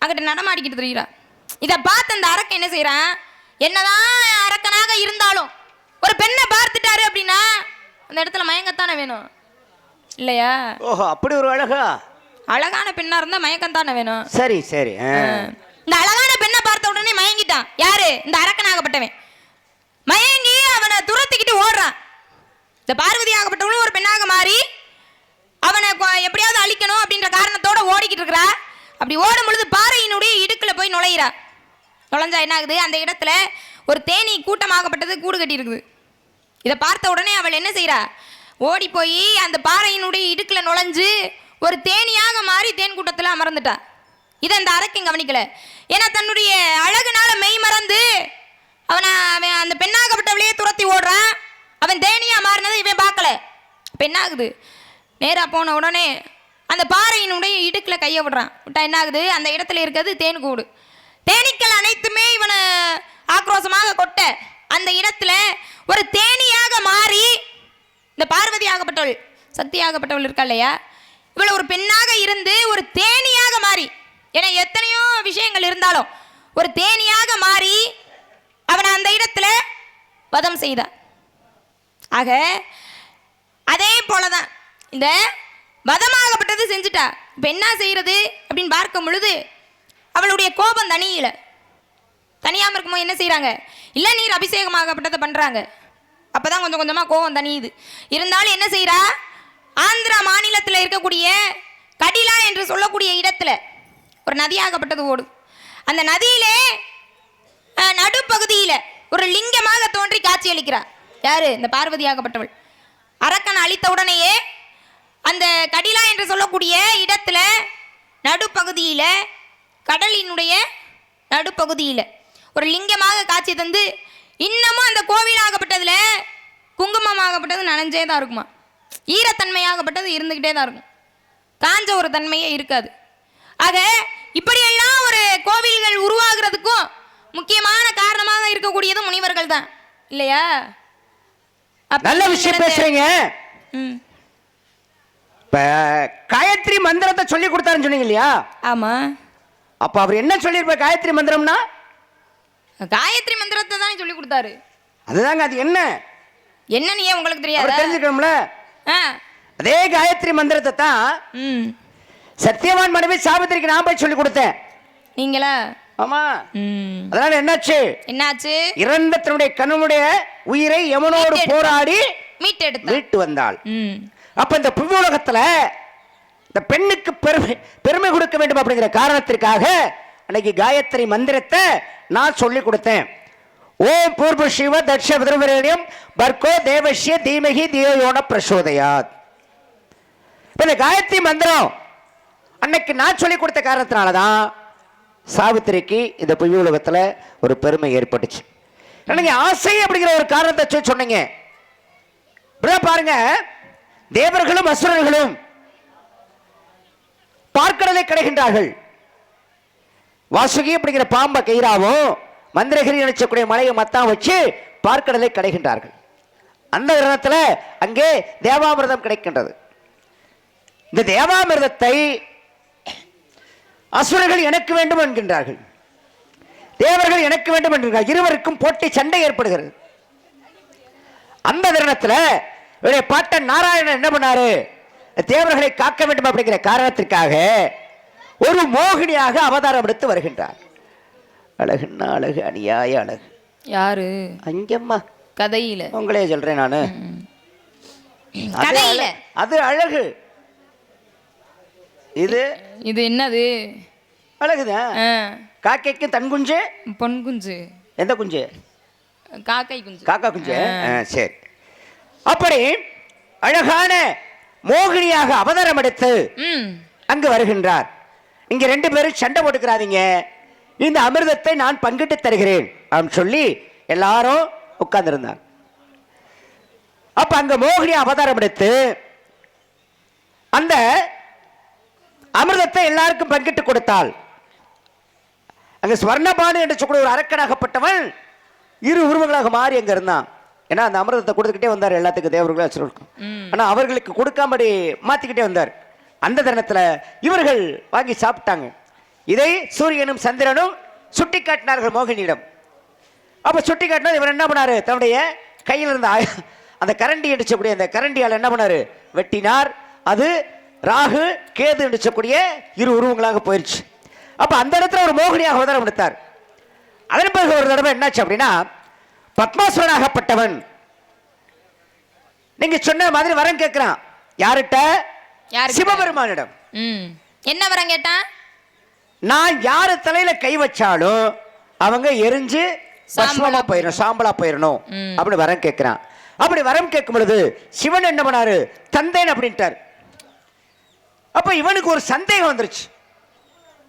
அங்கிட்ட நடமாடிக்கிட்டு தெரியுறா. இதை பார்த்து அந்த அரக்கன் என்ன செய்யறான்? என்னதான் அரக்கனாக இருந்தாலும் ஒரு பெண்ணை பார்த்துட்டாரு அப்படின்னா அந்த இடத்துல மயங்கத்தானே வேணும் இல்லையா? ஓஹோ, அப்படி ஒரு அழகா? அழகான பெண்ணா இருந்தா மயக்கம் தானே வேணும். சரி சரி. இந்த அழகான பெண்ணை பார்த்த உடனே மயங்கிட்டான். யாரு? இந்த அரக்கனாகப்பட்டவன். மயங்கி அவனை துரத்திக்கிட்டு ஓடுறான். இந்த பார்வதி ஆகப்பட்டவளும் ஒரு பெண்ணாக மாறி அவனை எப்படியாவது அழிக்கணும் அப்படின்ற காரணத்தோட ஓடிக்கிட்டு இருக்கிறா. அப்படி ஓடும் பொழுது பாறையினுடைய இடுக்குல போய் நுழையிறா. நுழைஞ்சா என்ன ஆகுது? அந்த இடத்துல ஒரு தேனீ கூட்டமாகப்பட்டது கூடு கட்டி இருக்குது. இதை பார்த்த உடனே அவள் என்ன செய்யறா? ஓடி போய் அந்த பாறையினுடைய இடுக்குல நுழைஞ்சு ஒரு தேனியாக மாறி தேன் கூட்டத்தில் அமர்ந்துட்டா. இதை அந்த அரக்கன் கவனிக்கல. ஏன்னா தன்னுடைய அழகுனால மெய் மறந்து அவன் அந்த பெண்ணாகப்பட்டவளையே துரத்தி ஓடுறான். அவன் தேனியா மாறினதை இவன் பார்க்கல. இப்போ என்ன ஆகுது? நேராக போன உடனே அந்த பாறையினுடைய இடுக்குல கையை விடுறான். விட்டா என்ன ஆகுது? அந்த இடத்துல இருக்கிறது தேன் கூடு. தேனீக்கள் அனைத்துமே இவனை ஆக்ரோஷமாக கொட்ட அந்த இடத்துல ஒரு தேனியாக மாறி இந்த பார்வதி ஆகப்பட்டவள் சக்தியாகப்பட்டவள் இருக்கா இல்லையா, இவளை ஒரு பெண்ணாக இருந்து ஒரு தேனியாக மாறி, ஏன்னா எத்தனையோ விஷயங்கள் இருந்தாலும் ஒரு தேனியாக மாறி அவனை அந்த இடத்துல வதம் செய்தார். ஆக அதே போலதான் இந்த வதமாகப்பட்டது செஞ்சுட்டா. இப்ப என்ன செய்யறது அப்படின்னு பார்க்கும் பொழுது அவளுடைய கோபம் தனியாம இருக்கும்போது என்ன செய்யறாங்க? இல்ல நீர் அபிஷேகமாகப்பட்டதை பண்றாங்க. அப்பதான் கொஞ்சம் கொஞ்சமா கோபம் தனியுது. இருந்தாலும் என்ன செய்யறா? ஆந்திரா மாநிலத்தில் இருக்கக்கூடிய கடிலா என்று சொல்லக்கூடிய இடத்துல ஒரு நதியாகப்பட்டது ஓடும். அந்த நதியிலே நடுப்பகுதியில ஒரு லிங்கமாக தோன்றி காட்சி அளிக்கிறார். யாரு? இந்த பார்வதியாகப்பட்டவள். அரக்கன் அழித்த உடனேயே அந்த கடிலா என்று சொல்லக்கூடிய இடத்துல நடுப்பகுதியில கடலினுடைய நடுப்பகுதியில ஒரு லிங்கமாக காட்சி தந்து இன்னமும் அந்த கோவிலாகப்பட்டதுல குங்குமமாகப்பட்டது நனைஞ்சே தான் இருக்குமா. ஈரத்தன்மையாகப்பட்டது இருந்துகிட்டே தான் இருக்கும். காஞ்ச ஒரு தன்மையே இருக்காது. ஆக இப்படியெல்லாம் ஒரு கோவில்கள் உருவாகிறதுக்கும் முக்கியமான காரணமாக இருக்கக்கூடியது முனிவர்கள் தான் இல்லையா? நல்ல விஷயம் பேசுறீங்க. இப்ப காயத்ரி மந்திரத்தை சொல்லி கொடுத்தாருன்னு சொன்னீங்க இல்லையா? ஆமா. அப்ப அவர் என்ன சொல்லிருப்பார்? காயத்ரி மந்திரம்னா காயத்ரி மந்திரத்தை தான் சொல்லி கொடுத்தாரு. அதுதாங்க. அது என்ன என்னன்னு ஏன் உங்களுக்கு தெரியாது? தெரிஞ்சுக்கணும்ல. அதே காயத்ரி மந்திரத்தை தான் சத்தியவான் மனைவி சாவித்திரிக்கு நான் போய் சொல்லி கொடுத்தேன். நீங்களா? ஆமா. அதனால என்னாச்சு? இறந்த தன்னுடைய கணவனுடைய உயிரை யமனோடு போராடி மீட்டு வந்தாள். அப்ப இந்த புவி உலகத்துல இந்த பெண்ணுக்கு பெருமை கொடுக்க வேண்டும் அப்படிங்கிற காரணத்திற்காக அன்னைக்கு காயத்ரி மந்திரத்தை நான் சொல்லி கொடுத்தேன். ஓம் பூர்வ சிவ தட்ச விதர்வரேணியம் பர்கோ தேவஷ்ய தீமகி தியோயோன பிரசோதயாத். இந்த காயத்ரி மந்திரம் அன்னைக்கு நான் சொல்லி கொடுத்த காரணத்தினாலதான் சாவித்திரிக்கு இந்த புவி உலகத்துல ஒரு பெருமை ஏற்பட்டுச்சு. நீங்க ஆசை அப்படிங்கிற ஒரு காரணத்தை சொன்னீங்க. பாருங்க, தேவர்களும் அசுரர்களும் பார்க்கடலை கிடைக்கின்றார்கள். வாசுகி அப்படிங்கிற பாம்பை கயிறாவும் மந்திரகிரி நினைச்சக்கூடிய மலையை மத்தான் வச்சு பார்க்கடலை கிடைக்கின்றார்கள். அந்த கிரகத்தில் அங்கே தேவாமிர்தம் கிடைக்கின்றது. இந்த தேவாமிர்தத்தை அசுரர்கள் எனக்கு வேண்டும் என்கின்றார்கள், தேவர்கள் எனக்கு வேண்டும் என்கின்றார்கள். இருவருக்கும் போட்டி சண்டை ஏற்படுகிறது. அந்த தருணத்தில் பாட்டன் நாராயணன் என்ன பண்ணாரு? தேவர்களை காக்க வேண்டும் அப்படிங்கிற காரணத்திற்காக ஒரு மோகினியாக அவதாரம் எடுத்து வருகின்றார். அழகுன்னா அழகு, அநியாய அழகு. யாரு? அங்கம்மா கதையில. உங்களே சொல்றேன் நானு. அது கதையில. அது அழகு. இது இது என்னது? அழகுதான். காக்கைக்கு தன் குஞ்சு, பொன் குஞ்சு. எந்த குஞ்சு? காக்கை குஞ்சு. காக்கா குஞ்சு. சரி. அப்படி அழகான மோகினியாக அவதாரம் எடுத்து அங்கு வருகின்றார். இங்க 2 பேரும் சண்டை போட்டுக்கிறாதீங்க, இந்த அமிர்தத்தை நான் பங்கிட்டு தருகிறேன் அப்படின்னு சொல்லி எல்லாரும் உட்கார்ந்திருந்தாங்க. அப்ப அங்க மோகினி அவதாரம் எடுத்து அந்த அமிர்தத்தை எல்லாருக்கும் பங்கிட்டு கொடுத்தாள். அங்க ஸ்வர்ணபானு என்று சொல்லக்கூடிய ஒரு அரக்கனாகப்பட்டவன் 2 உருவங்களாக மாறி அங்க இருந்தான். ஏன்னா அந்த அமிர்தத்தை கொடுத்துக்கிட்டே வந்தார் எல்லாத்துக்கும், தேவர்களும் அசுரர்களுக்கும். ஆனா அவர்களுக்கு கொடுக்காமடி மாத்திக்கிட்டே வந்தார். அந்த தருணத்துல இவர்கள் வாங்கி சாப்பிட்டாங்க. இதை சூரியனும் சந்திரனும் சுட்டி காட்டினார்கள் மோகினியிடம். அப்ப சுட்டி காட்டினா இவர் என்ன பண்ணாரு, தன்னுடைய கையில் இருந்த அந்த கரண்டி அடிச்சக்கூடிய அந்த கரண்டியால் என்ன பண்ணாரு, வெட்டினார். அது ராகு கேது அடிச்சக்கூடிய 2 உருவங்களாக போயிடுச்சு. அப்ப அந்த இடத்துல ஒரு மோகினியாக அவதாரம் எடுத்தார். அதன் பிறகு ஒரு தடவை என்னாச்சு அப்படின்னா, பத்மாசுரனாகப்பட்டவன் நீங்க சொன்ன மாதிரி வரம் கேட்கிறான். யார்கிட்ட? சிவபெருமானிடம். என்ன வரம் கேட்டான்? நான் யாரு தலையில கை வச்சாலும் அவங்க எரிஞ்சு பஸ்மமா போயிடணும், சாம்பலா போயிடணும் அப்படி வரம் கேட்கிறான். அப்படி வரம் கேட்கும் பொழுது சிவன் என்ன பண்ணாரு, தந்தேன் அப்படின்ட்டார். அப்ப இவனுக்கு ஒரு சந்தேகம் வந்துருச்சு.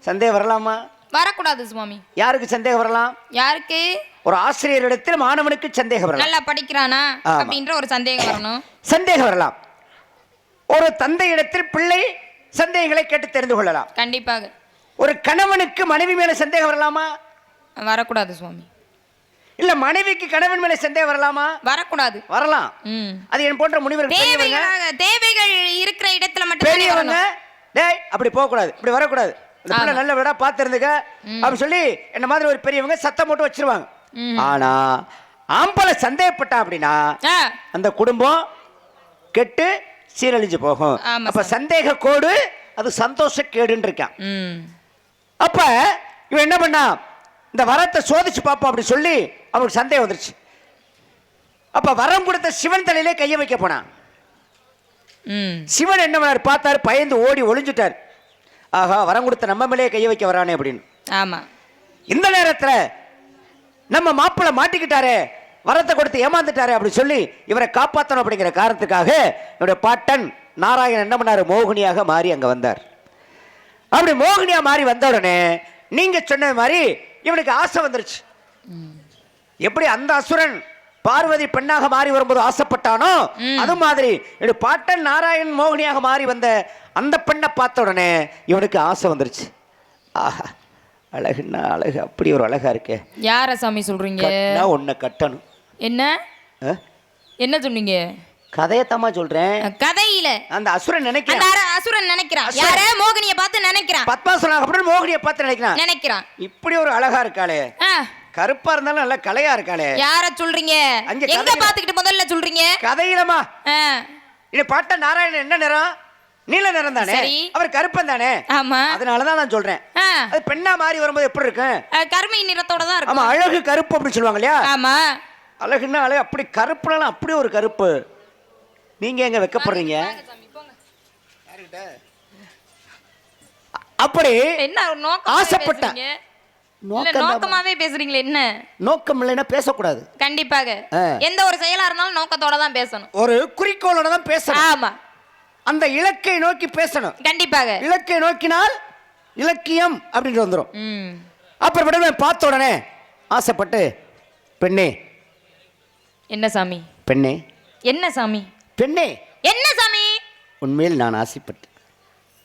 சந்தேகம் வரலாமா? வரக்கூடாது சுவாமி. யாருக்கு சந்தேகம் வரலாம்? யாருக்கு? ஒரு ஆசிரியரிடத்தில் மாணவனுக்கு சந்தேகம் வரலாம். நல்லா படிக்கிறானா அப்படின்ற ஒரு சந்தேகம் வரணும். சந்தேகம் வரலாம். ஒரு தந்தையிடத்தில் பிள்ளை சந்தேகங்களை கேட்டு தெரிந்து கொள்ளலாம். கண்டிப்பாக. ஒரு கணவனுக்கு மனைவி மேல சந்தேகம் வரலாமா? வரக்கூடாது சுவாமி. இல்ல மனைவிக்கு கணவன் மேல சந்தேகம் வரலாமா? வரக்கூடாது. வரலாம். அது என் போன்ற முனிவர்கள் தேவைகள் இருக்கிற இடத்துல மட்டும் பெரியவங்க டேய் அப்படி போக கூடாது, இப்படி வரக்கூடாது, இந்த பிள்ளை நல்ல விடா பார்த்து இருந்துக்க அப்படின்னு சொல்லி என்ன மாதிரி ஒரு பெரியவங்க சத்தம் போட்டு வச்சிருவாங்க. ஆனா ஆம்பளை சந்தேகப்பட்டா அப்படின்னா அந்த குடும்பம் கெட்டு சீரழிஞ்சு போகும். அப்ப சந்தேக கோடு அது சந்தோஷ கேடுன்னு இருக்கான். அப்ப இவன் என்ன பண்ணா, இந்த வரத்தை சோதிச்சு பார்ப்போம் அப்படி சொல்லி அவனுக்கு சந்தேகம் வந்துருச்சு. அப்ப வரம் கொடுத்த சிவன் தலையிலே கைய வைக்க போனான். சிவன் என்ன பண்ணார், பார்த்தாரு, பயந்து ஓடி ஒளிஞ்சிட்டார். ஆஹா, வரம் கொடுத்த நம்ம மேலே கைய வைக்க வரானே அப்படின்னு. ஆமா. இந்த நேரத்துல நம்ம மாப்பிள்ளை மாட்டிக்கிட்டாரே, வரத்தை கொடுத்து ஏமாந்துட்டாரே அப்படி சொல்லி இவரை காப்பாற்றணும் அப்படிங்கிற காரணத்துக்காக இவருடைய பாட்டன் நாராயணன் என்ன பண்ணாரு, மோகினியாக மாறி அங்க வந்தார். அப்படி மோகினியா மாறி வந்த உடனே நீங்க சொன்ன மாதிரி இவனுக்கு ஆசை வந்துருச்சு. எப்படி அந்த அசுரன் பார்வதி பெண்ணாக மாறி வரும்போது ஆசைப்பட்டானோ அது மாதிரி பாட்டன் நாராயணன் மோகினியாக மாறி வந்த அந்த பெண்ணை பார்த்த உடனே இவனுக்கு ஆசை வந்துருச்சு. ஆஹா, அழகுன்னா அழகு, அப்படி ஒரு அழகா இருக்கே. யார சாமி சொல்றீங்க? உன்னை கட்டணும். என்ன என்ன சொன்னீங்க? கதையத்தமா சொல்றேன். கதையில அந்த அசுரன் நினைக்கிறான். அசுரன் நினைக்கிறான். யார? மோகினியை பார்த்து நினைக்கிறான். பத்மாசுரன் அப்படின்னு மோகினியை பார்த்து நினைக்கிறான். இப்படி ஒரு அழகா இருக்காளே, கருப்பா இருந்தாலும் நல்ல கலையா இருக்காளே. யார சொல்றீங்க? எங்க பாத்துக்கிட்டு முதல்ல சொல்றீங்க? கதையிலமா. இது பாட்ட நாராயணன் என்ன நிறம்? நீல நிறம் தானே, அவர் கருப்பன் தானே. ஆமா, அதனாலதான் நான் சொல்றேன். அது பெண்ணா மாறி வரும்போது எப்படி இருக்கு? கருமை நிறத்தோட தான் இருக்கும். ஆமா, அழகு கருப்பு அப்படி சொல்லுவாங்க இல்லையா? ஆமா, அழகுன்னா அழகு, அப்படி கருப்புனாலும் அப்படி ஒரு கருப்பு. நீங்க எங்க வைக்கப்படுறீங்க? அப்படி என்ன ஆசைப்பட்டேன். நோக்கமாவே பேசுறீங்களே, என்ன நோக்கம் இல்லைன்னா பேசக்கூடாது. கண்டிப்பாக எந்த ஒரு செயலா இருந்தாலும் நோக்கத்தோட தான் பேசணும், ஒரு குறிக்கோளோட தான் பேசணும். ஆமா, அந்த இலக்கை நோக்கி பேசணும். கண்டிப்பாக இலக்கை நோக்கினால் இலக்கியம் அப்படின்னு வந்துடும். அப்புறம் விடவே பார்த்த உடனே ஆசைப்பட்டு, பெண்ணே. என்ன சாமி? பெண்ணே. என்ன சாமி? பெண்ணே. என்ன சாமி? உண்மையில் நான் ஆசைப்பட்டேன்.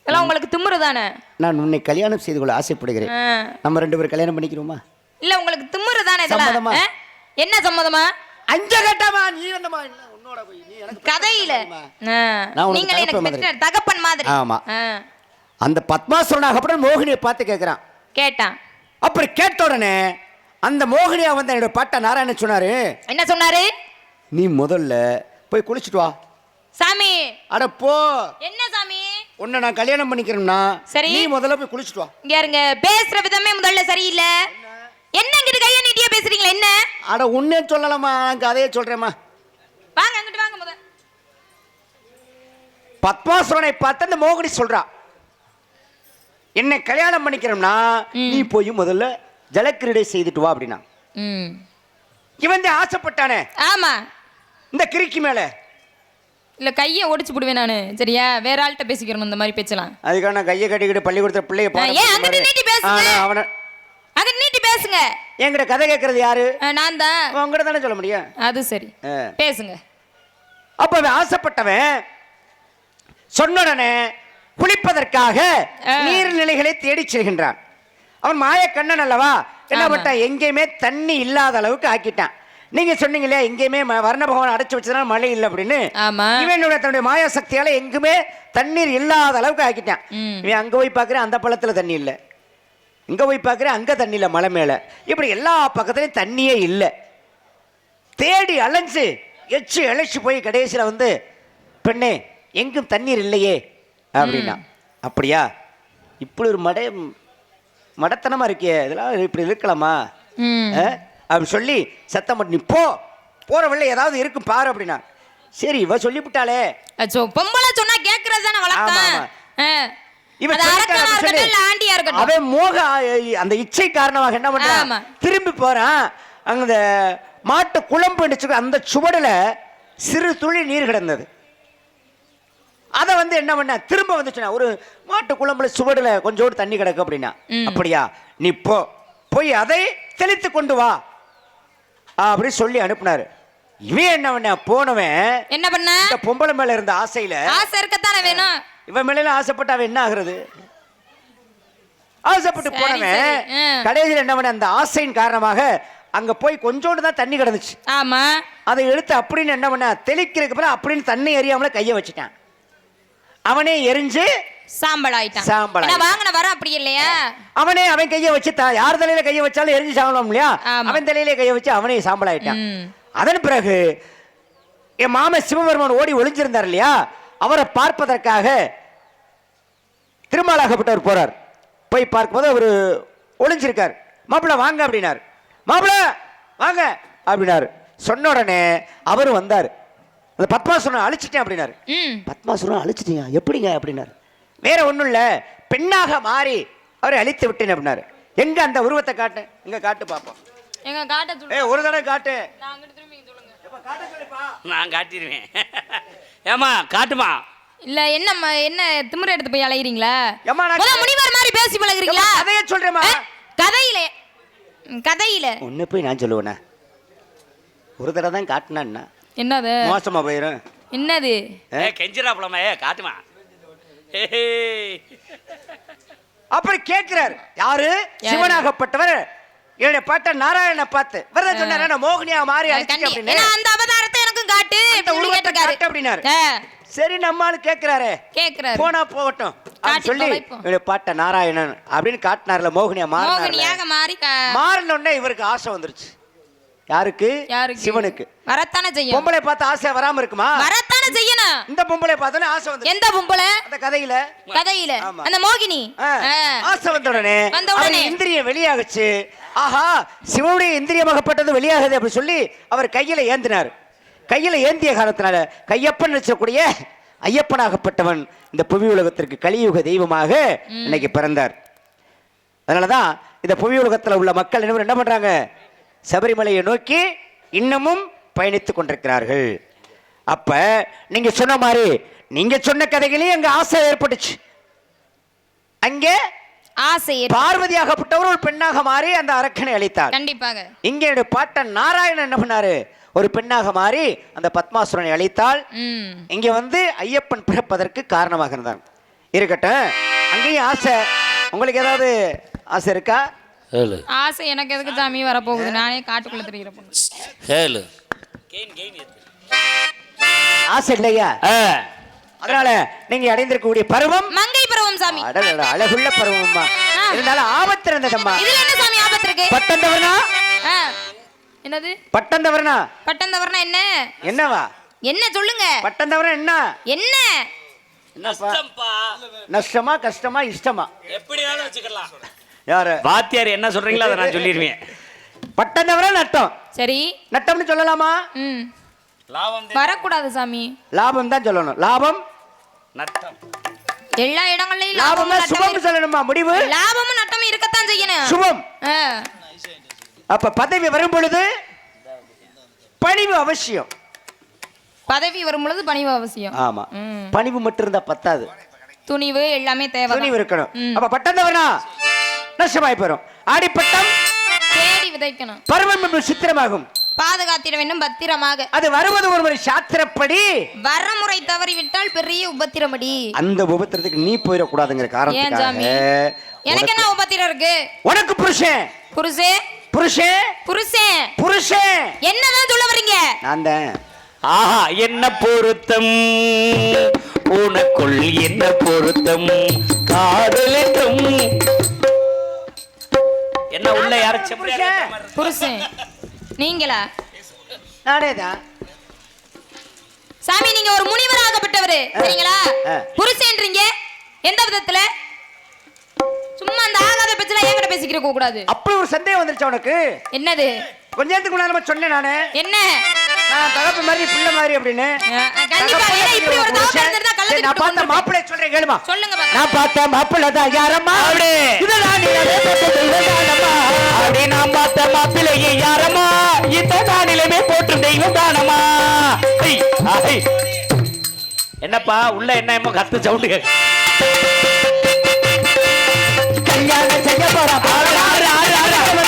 எல்லாம் உங்களுக்கு திமிரு தானே? நான் உன்னை கல்யாணம் செய்து கொள்ள ஆசைப்படுகிறேன். நம்ம 2 பேரும் கல்யாணம் பண்ணிக்கிறோமா? இல்ல, உங்களுக்கு திமிரு தானே இதெல்லாம். என்ன சம்மதமா? அஞ்ச கட்டமா நீ வந்தமா? இல்ல உன்னோட போய் நீ எனக்கு கதையில நீங்க எனக்கு பெற்ற தகப்பன் மாதிரி. ஆமா. அந்த பத்மாசுரனாக அப்புறம் மோகினியை பார்த்து கேட்கிறான். கேட்டான். அப்படி கேட்ட உடனே அந்த மோகினியா வந்து என்னோட பாட்ட நாராயணன் சொன்னாரு. என்ன சொன்னாரு? நீ முதல்ல போய் குளிச்சுட்டு வா. சாமி. அட போ. என்ன சாமி? உன்னை நான் கல்யாணம் பண்ணிக்கிறேன்னா சரி. நீ முதல்ல போய் குளிச்சுட்டு வா. இங்க இருங்க, பேசுற விதமே முதல்ல சரியில்லை. என்ன இங்கிட்டு கைய நீட்டியா பேசுறீங்களா என்ன? அட உன்னே சொல்லலாமா, நான் கதையை சொல்றேம்மா. வாங்க அங்கிட்டு வாங்க முத. பத்மாசுரனை பார்த்து அந்த மோகினி சொல்றா, என்னை கல்யாணம் பண்ணிக்கிறோம்னா நீ போய் முதல்ல ஜலக்கிரீடை செய்துட்டு வா அப்படின்னா. இவன் ஆசைப்பட்டானே ஆமா, இந்த கிரிக்கி மேல. இல்ல கைய ஒடிச்சு போடுவேன் நானு. சரியா, வேற ஆள்கிட்ட பேசிக்கிறோம் இந்த மாதிரி பேச்சலாம். அதுக்காக நான் கையை கட்டிக்கிட்டு பள்ளிக்கூடத்துல பிள்ளைய ஏன் அங்கிட்டு நீட்டி பேசுங்க? அவன அங்கிட்டு நீட்டி பேசுங்க. என்கிட்ட கதை கேட்கறது யாரு? நான் தான். உங்ககிட்ட தானே சொல்ல முடியும். அது சரி, பேசுங்க. அப்ப அவன் ஆசைப்பட்டவன் சொன்ன உடனே குளிப்பதற்காக நீர்நிலைகளை தேடி செல்கின்றான். அவன் மாயக்கண்ணன் அல்லவா, என்ன பட்டான், எங்கேயுமே தண்ணி இல்லாத அளவுக்கு ஆக்கிட்டான். நீங்க சொன்னீங்க இல்லையா, எங்கேயுமே வர்ண பகவான் அடைச்சு வச்சதுனால மழை இல்லை அப்படின்னு. இவனுடைய தன்னுடைய மாயா சக்தியால எங்குமே தண்ணீர் இல்லாத அளவுக்கு ஆக்கிட்டான். இவன் அங்க போய் பாக்குறேன், அந்த பள்ளத்துல தண்ணி இல்லை. இங்க போய் பாக்குறேன், அங்க தண்ணி இல்லை, மலை மேல. இப்படி எல்லா பக்கத்துலயும் தண்ணியே இல்லை. தேடி அலைஞ்சு எச்சு இழைச்சு போய் கடைசியில் வந்து, பெண்ணே எங்கும் தண்ணீர் இல்லையே அப்படின்னா. அப்படியா, இப்படி ஒரு மடத்தனமா இருக்கே, இதெல்லாம் இப்படி இருக்கலாமா அப்படி சொல்லி சத்தம் பண்ணி, போ போற வழியில ஏதாவது இருக்கும் பாரு அப்படின்னா. சரி இவ சொல்லிவிட்டாளே, பொம்பளை சொன்னா கேக்குறதுதானே வழக்கம். அவன் மோக அந்த இச்சை காரணமாக என்ன பண்றான், திரும்பி போறான். அங்க மாட்டு குழம்பு அந்த சுவடுல சிறு துளி நீர் கிடந்தது. அதை வந்து என்ன பண்ண, திரும்ப வந்துச்சுன்னா ஒரு மாட்டு குழம்புல சுவடுல கொஞ்சோடு தண்ணி கிடக்கு அப்படின்னா. அப்படியா, நீ போய் அதை தெளித்து கொண்டு வா அப்படி சொல்லி அனுப்புனாரு. இவன் என்ன பண்ண, போனவன் என்ன பண்ண, இந்த பொம்பளை மேல இருந்த ஆசையில, ஆசை இருக்கத்தானே வேணும், இவன் மேல ஆசைப்பட்ட அவன் என்ன ஆகுறது, ஆசைப்பட்டு போனவன் கடைசியில் என்ன பண்ண, அந்த ஆசையின் காரணமாக அங்க போய் கொஞ்சோண்டு தான் தண்ணி கிடந்துச்சு. ஆமா, அதை எடுத்து அப்படின்னு என்ன பண்ண, தெளிக்கிறதுக்கு அப்புறம் அப்படின்னு தண்ணி எரியாமல கைய வச்சுட்டான். அவனே எரிஞ்சு சாம்பல் ஆயிட்டான். சாம்பல் வாங்கின வர அப்படி இல்லையா, அவனே அவன் கைய வச்சு யார் தலையில கைய வச்சாலும் எரிஞ்சு சாம்பலாம் இல்லையா, அவன் தலையிலே கைய வச்சு அவனே சாம்பல் ஆயிட்டான். அதன் பிறகு என் மாம சிவபெருமான் ஓடி ஒளிஞ்சிருந்தார் இல்லையா, அவரை பார்ப்பதற்காக திருமாலாகப்பட்டவர் போறார். போய் பார்க்கும்போது அவர் ஒளிஞ்சிருக்கார். மாப்பிள்ள வாங்க அப்படின்னாரு. மாப்பிள்ள வாங்க அப்படின்னாரு. சொன்ன உடனே அவரு வந்தார். அந்த பத்மாசுரனை அழிச்சிட்டேன் அப்படின்னாரு. பத்மாசுரனை அழிச்சிட்டீங்க எப்படிங்க அப்படின்னாரு. வேற ஒண்ணும் இல்ல, பெண்ணாக மாறி அவரை அழித்து விட்டேன் அப்படின்னாரு. எங்க அந்த உருவத்தை காட்டு, எங்க காட்டு பாப்போம். எங்க காட்ட ஒரு தடவை காட்டு. நான் காட்டிடுவேன். ஏமா காட்டுமா. இல்ல என்னம்மா, என்ன திமிர எடுத்து போய் அலையறீங்களா? முனிவர் மாதிரி பேசி பழகுறீங்களா? கதையை சொல்றேமா, கதையில ஒண்ணு போய் நான் சொல்லுவேனா, ஒரு தடவை தான் காட்டினா என்னது மோசமா போயிரும். என்னது கெஞ்சிராப்லமா, காட்டுமா. அப்படி கேட்கிறார். யாரு? சிவனாகப்பட்டவர் என்னுடைய பாட்ட நாராயணனை பார்த்து வரத சொன்னாரு, மோகினியா மாறி அழிச்சிட்டு அப்படின்னு. அந்த அவதாரத்தை எனக்கும் காட்டு, உருவத்தை காட்டு அப்படினாரு. சரி நம்மால கேக்குறாரு, போனா போகட்டும் அப்படின்னு சொல்லி என்னுடைய பாட்ட நாராயணன் அப்படின்னு காட்டினார்ல, மோகினியா மாறின உடனே இவருக்கு ஆசை வந்துருச்சு. யாருக்கு? சிவனுக்கு. வரத்தானே செய்யும். பொம்பளை பார்த்து ஆசை வராம இருக்குமா? வரத்தானே செய்யணும். இந்த பொம்பளை பார்த்தோன்னே ஆசை வந்து. எந்த பொம்பளை? அந்த கதையில அந்த மோகினி. ஆசை வந்த உடனே இந்திரியம் வெளியாகுச்சு. ஆஹா, சிவனுடைய இந்திரியமாகப்பட்டது வெளியாகுது அப்படி சொல்லி அவர் கையில ஏந்தினார். கையில ஏந்திய காலத்தினால கையப்பன் நினைச்சக்கூடிய ஐயப்பனாகப்பட்டவன் இந்த புவி உலகத்திற்கு கலியுக தெய்வமாக இன்னைக்கு பிறந்தார். அதனாலதான் இந்த புவி உலகத்தில் உள்ள மக்கள் என்ன பண்றாங்க, சபரிமலையை நோக்கி இன்னமும் பயணித்துக் கொண்டிருக்கிறார்கள். அப்ப நீங்க சொன்ன மாதிரி நீங்க சொன்ன கதைகளே அங்க ஆசை ஏற்பட்டுச்சு. அங்கே ஆசை பார்வதியாகப்பட்டவர் ஒரு பெண்ணாக மாறி அந்த அரக்கனை அளித்தார். கண்டிப்பாக. இங்கே பாட்டன் நாராயணன் என்ன பண்ணாரு, ஒரு பெண்ணாக மாறி அந்த பத்மாசுரனை அளித்தால் இங்க வந்து ஐயப்பன் பிறப்பதற்கு காரணமாக இருந்தார். இருக்கட்டும், அங்கேயும் ஆசை. உங்களுக்கு ஏதாவது ஆசை இருக்கா? ஆசை எனக்கு எதுக்கு சாமி வரப்போகுது, நானே காட்டுக்குள்ள தெரிகிற பொண்ணு. ஆசை இல்லையா? அதனால நீங்க அடைந்திருக்கக்கூடிய பருவம் மங்கை பருவம் சாமி. அழகுள்ள பருவம்மா, இருந்தாலும் ஆபத்து இருந்ததம்மா. இதுல என்ன சாமி ஆபத்து இருக்கு? பட்டந்தவர்னா என்னது? பட்டந்தவர்னா என்ன? என்னவா? என்ன சொல்லுங்க? பட்டந்தவர்னா என்ன? என்ன நஷ்டம்ப்பா. நஷ்டமா கஷ்டமா இஷ்டமா எப்படினாலும் வச்சுக்கலாம். யாரு வாத்தியார் என்ன சொல்றீங்களோ அதை நான் சொல்லிடுவேன். பட்டம் தவிர நட்டம். சரி நட்டம்னு சொல்லலாமா? ம் லாபம் வரக்கூடாது சாமி. லாபம் தான் சொல்லணும். லாபம் நட்டம். எல்லா இடங்கள்லயும் லாபம் லாபமும் சுபம் நட்டமும் சொல்லணுமா? முடிவு லாபமும் நட்டமும் இருக்கத்தான் செய்யணும். சுபம். ஆ. அப்ப பதவி வரும் பொழுது பணிவு அவசியம். பதவி வரும் பொழுது பணிவு அவசியம். ஆமா, பணிவு மட்டும் இருந்தா பத்தாது, துணிவு எல்லாமே தேவை. துணிவு இருக்கணும். அப்ப பட்டம் தவறா நஷ்டமாய் போயிடும். ஆடிப்பட்டம் தேடி விதைக்கணும். பருவம் சித்திரமாகும். பாதுகாத்திட வேண்டும் பத்திரமாக. அது வருவது ஒரு முறை சாத்திரப்படி. வரமுறை தவறிவிட்டால் பெரிய உபத்திரமடி. அந்த உபத்திரத்துக்கு நீ போயிடக்கூடாதுங்கிற ஏன் சாமி? காரணத்துக்காக எனக்கு என்ன உபத்திரம் இருக்கு? உனக்கு புருஷன் புருஷே புருஷன் புருஷன் புருஷன் என்னதான் சொல்ல வர்றீங்க? நான் தான். ஆஹா, என்ன பொருத்தம் உனக்குள், என்ன பொருத்தம் காதல் என்றும். என்ன உள்ள யாரும் புருஷன் நீங்களா? நானே தான். சாமி நீங்க ஒரு முனிவராகப்பட்டவரு சரிங்களா? ஆ. புருஷன்றீங்க எந்த விதத்துல? சும்மா அந்த ஆகாத பேச்சல என்கிட்ட பேசிக்கிற கூடாது. அப்படி ஒரு சந்தேகம் வந்துருச்சு உனக்கு? என்னது? கொஞ்ச நேரத்துக்கு முன்னாடி சொன்னேன் நானு. என்ன? நான் தகப்பு மாதிரி பிள்ளை மாதிரி அப்படின்னு. கண்டிப்பா ஏன்னா இப்படி ஒரு தகவல் இருந்திருந்தா கள்ளத்துக்கு நான் பார்த்த மாப்பிள்ளை சொல்றேன் கேளுமா. சொல்லுங்க பாக்க. நான் பார்த்த மாப்பிள்ளை தான் யாரம்மா? அப்படி இதுதான் நீலமே போட்டு தெய்வதானம்மா. அப்படி நான் பார்த்த மாப்பிள்ளையே யாரம்மா? இந்த நானிலமே போற்றும் தெய்வம் தானம்மா. என்னப்பா உள்ள என்னமோ கத்து சவுண்டு கேக்கு. கல்யாணம் செய்ய போற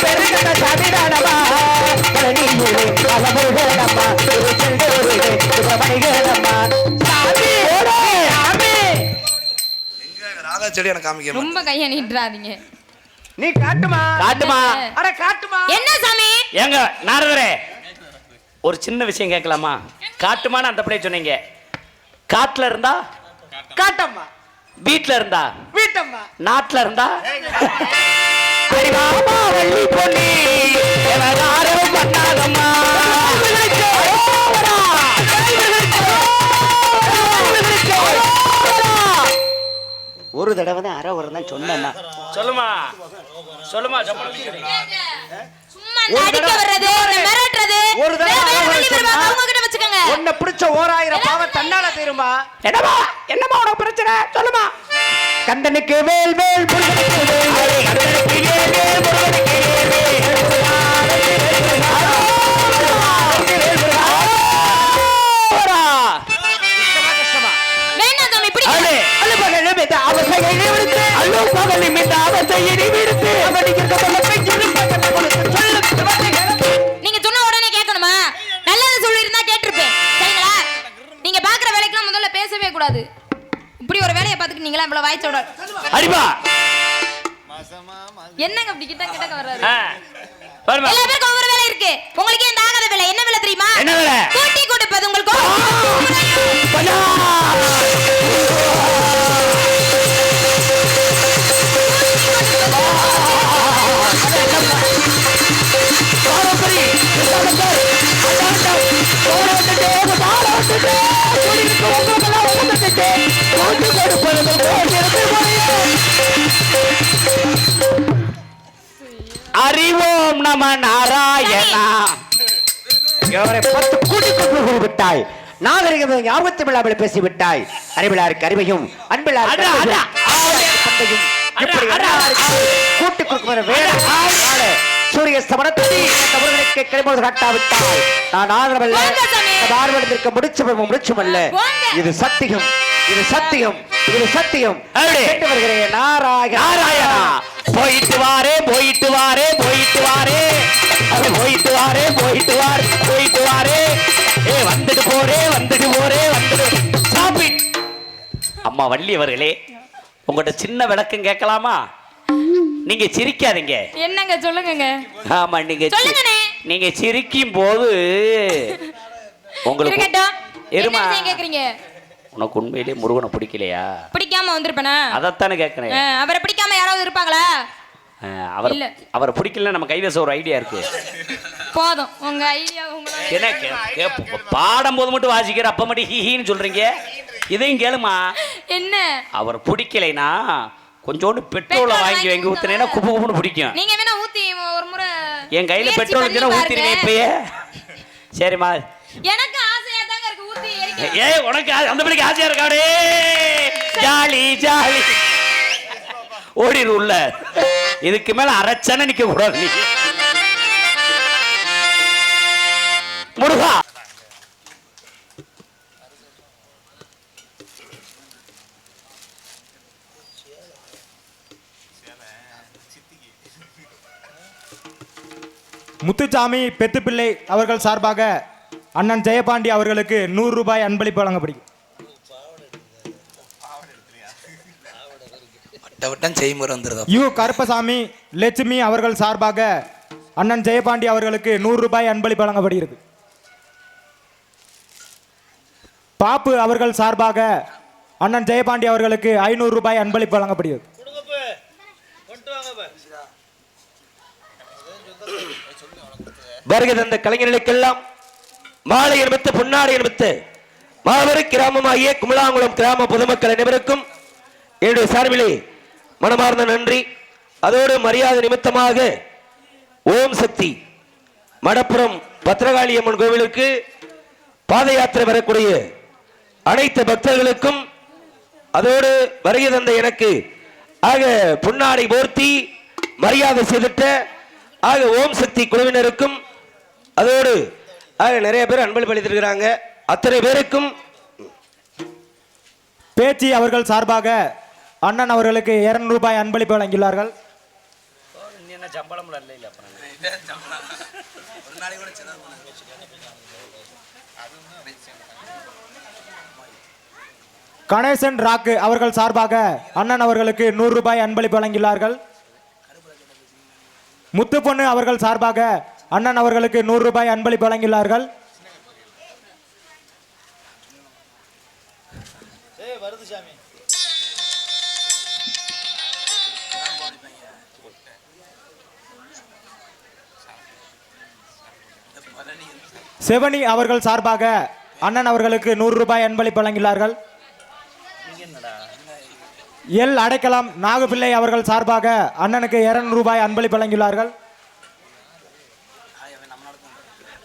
பெருந்த சாமிதானம்மா. பழனியிலே பலமுருகனம்மா. திருச்செந்தூரிலே சுப்பிரமணியனம்மா. சாமி சாமி. ராதா செடி எனக்கு காமிக்க ரொம்ப கைய நீட்றாதீங்க. நீ காட்டுமா காட்டுமா. அட காட்டுமா. என்ன சாமி? ஏங்க நாரதரே, ஒரு சின்ன விஷயம் கேட்கலாமா? காட்டுமான்னு அந்த பிள்ளை சொன்னீங்க. காட்டுல இருந்தா காட்டம்மா. வீட்டுல இருந்தா வீட்டம்மா. நாட்டுல இருந்தா அடிவாமா வள்ளி பொண்ணி யாரும் பண்ணாதம்மா. ஒரு தடவை தான் அரை ஒரு தான் சொன்னேன்னா. சொல்லுமா சொல்லுமா. சும்மா நடிக்க வர்றது மிரட்டறது ஒரு தடவை அவங்க கிட்ட வச்சுக்கோங்க. உன்னை பிடிச்ச 1000 பாவம் தன்னால தீருமா. என்னமா என்னமா உனக்கு பிரச்சனை சொல்லுமா. கந்தனுக்கு வேல் வேல் முருகனுக்கு வேல் வேல். கந்தனுக்கு வேல் வேல் முருகனுக்கு வேல் வேல். வேண்டாம் சாமி இப்படி அலே அல்ல பகலே மேத அவசையை விடுத்து. அல்லோ பகலி மிந்த அவசையை விடுத்து. அவனிக்கு கபல பெஞ்சிரு பக்கத்து சொல்லு. நீங்க சொன்ன உடனே கேட்கணுமா? நல்லது சொல்லிருந்தா கேட்டிருப்பேன் சரிங்களா? நீங்க பாக்குற வேலைக்கெல்லாம் முதல்ல பேசவே கூடாது. இப்படி ஒரு வேலையை பார்த்துட்டு நீங்களா இவ்வளவு வாய்ச்சோட அடிப்பா. என்னங்க இப்படி கிட்ட கிட்ட வர்றாரு? பாருமா. எல்லா பேருக்கும் ஒவ்வொரு வேலை இருக்கு. உங்களுக்கு இந்த ஆகாத வேலை என்ன வேலை தெரியுமா? என்ன வேலை? கூட்டி கொடுப்பது உங்களுக்கு. அறிவோம் நம நாராயணா. இவரை 10 கூட்டி கொண்டு விட்டாய். நாகரிகம் ஞாபகத்து விழாவில் பேசிவிட்டாய். அறிவிழாருக்கு அறிவையும் அன்பிலாருக்கு அன்பையும் இப்படி கூட்டி கொடுக்கிற வேலை சூரிய சமணத்தை தமிழர்களுக்கு கிடைப்பது காட்டாவிட்டால் நான் ஆதரவல்ல. ஆர்வலத்திற்கு முடிச்சுமல்ல. இது சத்தியம், இது சத்தியம், இது சத்தியம். கேட்டு வருகிறேன் நாராயணா. போயிட்டு வாரே போயிட்டு வாரே போயிட்டு வாரே போயிட்டு வாரே போயிட்டு வாரே போயிட்டு வாரே. ஏ வந்துட்டு போறே வந்துட்டு போறே வந்துட்டு சாப்பி. அம்மா வள்ளி அவர்களே, உங்கள்கிட்ட சின்ன விளக்கம் கேட்கலாமா? நீங்க சிரிக்காதீங்க. என்னங்க சொல்லுங்க. ஆமா நீங்க சொல்லுங்கண்ணே. நீங்க சிரிக்கும் போது உங்களுக்கு இருக்கட்டும். எருமா என்ன விஷயம் கேக்குறீங்க? உனக்கு உண்மையிலேயே முருகனை பிடிக்கலையா? பிடிக்காம வந்திருப்பேனா? அதைத்தானே கேட்கறேன். அவரை பிடிக்காம யாராவது இருப்பாங்களா? அவர் இல்ல. அவரை பிடிக்கல. நம்ம கைவசம் ஒரு ஐடியா இருக்கு. போதும் உங்க ஐடியா. உங்களோட என்ன பாடும் போது மட்டும் வாசிக்கிற அப்ப மட்டும் ஹிஹின்னு சொல்றீங்க. இதையும் கேளுமா. என்ன அவர் பிடிக்கலைனா கொஞ்சோண்டு பெட்ரோலை பெட்ரோல் வாங்கி வாங்கி வாங்கி ஊத்துனேன்னா குப்பு குப்புன்னு பிடிக்கும். நீங்க வேணா ஊத்தி ஒரு முறை என் கையில முயற்சி பெட்ரோல் பண்ணி இருந்துச்சுன்னா பாருங்க. ஊத்திருவேன் இப்பயே. சரிம்மா. எனக்கு ஆசையா தாங்க இருக்கு ஊத்தி எரிக்க. ஏய் உனக்கு அந்த பிள்ளைக்கு ஆசையா இருக்காடே. ஜாலி ஜாலி ஓடிரு உள்ள. இதுக்கு மேல அரைச்சன நிக்க கூடாது நீ. முருகா முத்துச்சாமி பெத்துப்பிள்ளை அவர்கள் சார்பாக அண்ணன் ஜெயபாண்டி அவர்களுக்கு 100 ரூபாய் அன்பளிப்பு வழங்கப்படுகிறது. செய்முறை வந்துருதா யு கருப்பசாமி லட்சுமி அவர்கள் சார்பாக அண்ணன் ஜெயபாண்டி அவர்களுக்கு 100 ரூபாய் அன்பளிப்பு வழங்கப்படுகிறது. பாப்பு அவர்கள் சார்பாக அண்ணன் ஜெயபாண்டி அவர்களுக்கு 500 ரூபாய் அன்பளிப்பு வழங்கப்படுகிறது. வருகை தந்த கலைஞர்களுக்கெல்லாம் மாலை அணிவித்து பொன்னாடை அணிவித்து மாபெரும் கிராமமாகிய குமலாங்குளம் கிராம பொதுமக்கள் அனைவருக்கும் என்னுடைய சார்பிலே மனமார்ந்த நன்றி. அதோடு மரியாதை நிமித்தமாக ஓம் சக்தி மடப்புறம் பத்திரகாளி அம்மன் கோவிலுக்கு பாத யாத்திரை வரக்கூடிய அனைத்து பக்தர்களுக்கும் அதோடு வருகை தந்த எனக்கு ஆக பொன்னாடை போர்த்தி மரியாதை செய்திட்ட ஆக ஓம் சக்தி குழுவினருக்கும் அதோடு ஆக நிறைய பேர் அன்பளிப்பு அளித்திருக்கிறாங்க. அத்தனை பேருக்கும் பேச்சி அவர்கள் சார்பாக அண்ணன் அவர்களுக்கு 200 ரூபாய் அன்பளிப்பு வழங்கியுள்ளார்கள். கணேசன் ராக்கு அவர்கள் சார்பாக அண்ணன் அவர்களுக்கு 100 ரூபாய் அன்பளிப்பு வழங்கியுள்ளார்கள். முத்துப்பொண்ணு அவர்கள் சார்பாக அண்ணன் அவர்களுக்கு 100 ரூபாய் அன்பளிப்பு வழங்கியுள்ளார்கள். செவனி அவர்கள் சார்பாக அண்ணன் அவர்களுக்கு 100 ரூபாய் அன்பளிப்பு வழங்கியுள்ளார்கள். எல் அடைக்கலம் நாகப்பிள்ளை அவர்கள் சார்பாக அண்ணனுக்கு 200 ரூபாய் அன்பளிப்பு வழங்கியுள்ளார்கள்.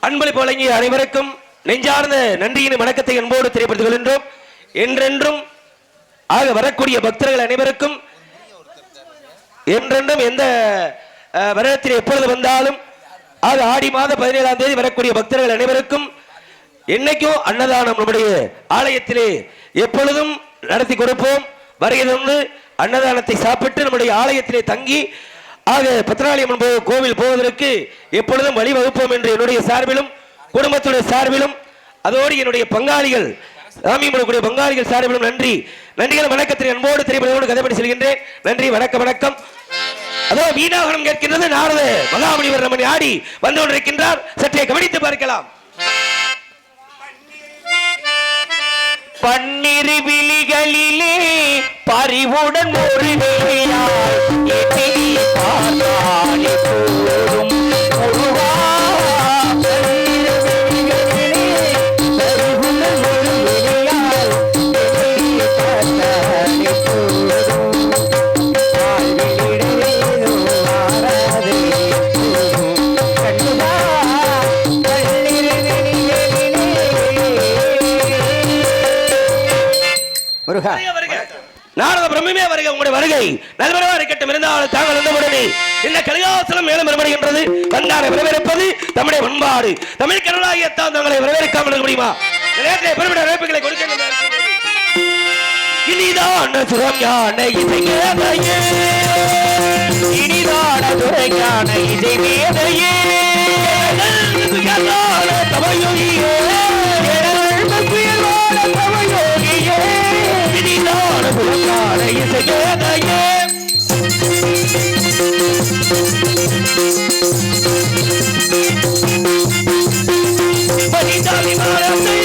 அன்பளிப்பு வழங்கிய அனைவருக்கும் நெஞ்சார்ந்த நன்றியின் வணக்கத்தை அன்போடு தெரியப்படுத்திக் கொள்கின்றோம். என்றென்றும் ஆக வரக்கூடிய பக்தர்கள் அனைவருக்கும் என்றென்றும் எந்த வருடத்தில் எப்பொழுது வந்தாலும் ஆக ஆடி மாத 17ஆம் தேதி வரக்கூடிய பக்தர்கள் அனைவருக்கும் என்னைக்கும் அன்னதானம் நம்முடைய ஆலயத்திலே எப்பொழுதும் நடத்தி கொடுப்போம். வருகை தந்து அன்னதானத்தை சாப்பிட்டு நம்முடைய ஆலயத்திலே தங்கி ஆக பத்திரகாளியம்மன் கோவில் போவதற்கு எப்பொழுதும் வழிவகுப்போம் என்று என்னுடைய சார்பிலும் குடும்பத்துடைய சார்பிலும் அதோடு என்னுடைய பங்காளிகள் சாமியம்மனுடைய பங்காளிகள் சார்பிலும் நன்றிகள் வணக்கத்தை அன்போடு திரைப்படத்தோடு கதைப்படி செல்கின்றேன். நன்றி வணக்கம் வணக்கம். அதோ வீணாகனம் கேட்கின்றது நாரத மகாமுனிவர் நம்மை ஆடி வந்து கொண்டிருக்கின்றார். சற்றே கவனித்து பார்க்கலாம். பன்னிரு விழிகளிலே பறிவுடன் ஒரு நாரத பிரம்மே வருகை. உங்களுடைய வருகை நல்வரவா இருக்கட்டும். இருந்தாலும் தாங்கள் வந்தவுடனே இந்த கலிகாசலம் மேலும் வரப்படுகின்றது. வந்தாரை வரவேற்பது நம்முடைய பண்பாடு. தமிழ் கடலாகியத்தான் தங்களை வரவேற்காமல் இருக்க முடியுமா? பெருமிட அழைப்புகளை கொடுக்க இனிதான சுரஞான இசை மேதையே, இனிதான துறைஞான இசை மேதையே, தவயோகியே, தவயோகியே, இனிதான சுரஞான இசை மேதையே. பனிதாமி மாறத்தை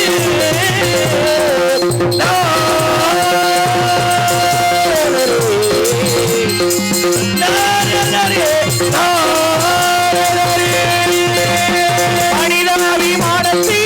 மாடத்தி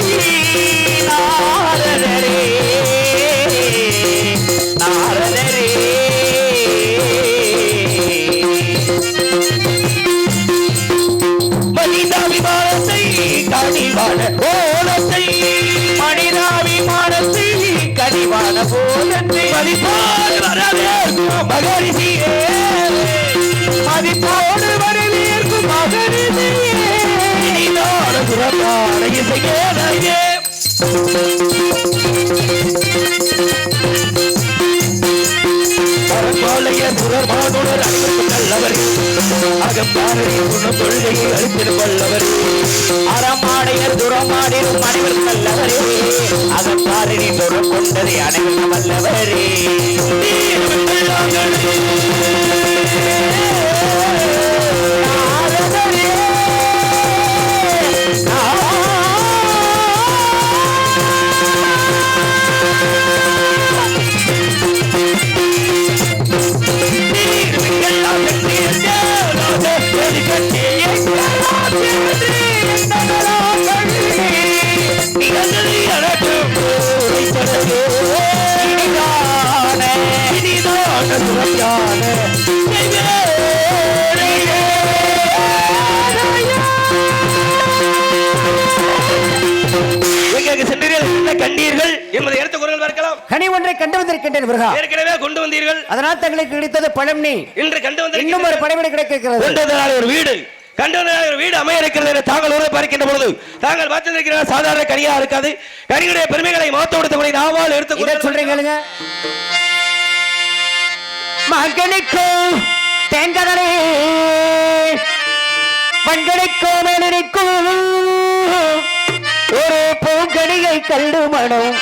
போதென்று மதிப்போடு வரவேற்கும் மகரிஷியே மதிப்போடு வரவேற்கும் மகரிஷியே இனிதான சுரமான இசையே பரப்பாளைய சுரமானுடர் அனைவருக்கும் நல்லவர் அகம்பாரடி குணம் கொள்கையை அளித்திடும் வல்லவர் அறமாடையர் துறமாடிடும் அனைவரும் நல்லவரே அகம்பாரடி துறம் கொண்டதை அனைவரும் வல்லவரே கண்டீர்கள் என்பதை எடுத்த குரல் பார்க்கலாம். கனி ஒன்றை கண்டு வந்திருக்கின்றேன் முருகா. ஏற்கனவே கொண்டு வந்தீர்கள், அதனால் தங்களுக்கு கிடைத்தது பழம். நீ இன்று கண்டு வந்து இன்னும் ஒரு படைவிடை கிடைக்கிறது. கொண்டதனால் ஒரு வீடு கண்டதனால் ஒரு வீடு அமைய இருக்கிறது என தாங்கள் உணர பார்க்கின்ற பொழுது தாங்கள் பார்த்திருக்கிற சாதாரண கனியா இருக்காது. கனியுடைய பெருமைகளை மாற்ற கொடுத்தவரை நாவால் எடுத்து குரல் சொல்றீங்க. மகனுக்கும் தேங்கதலே மண்கணிக்கும் மேலிருக்கும் ஒரு பூங்கணியை கண்டு மனம்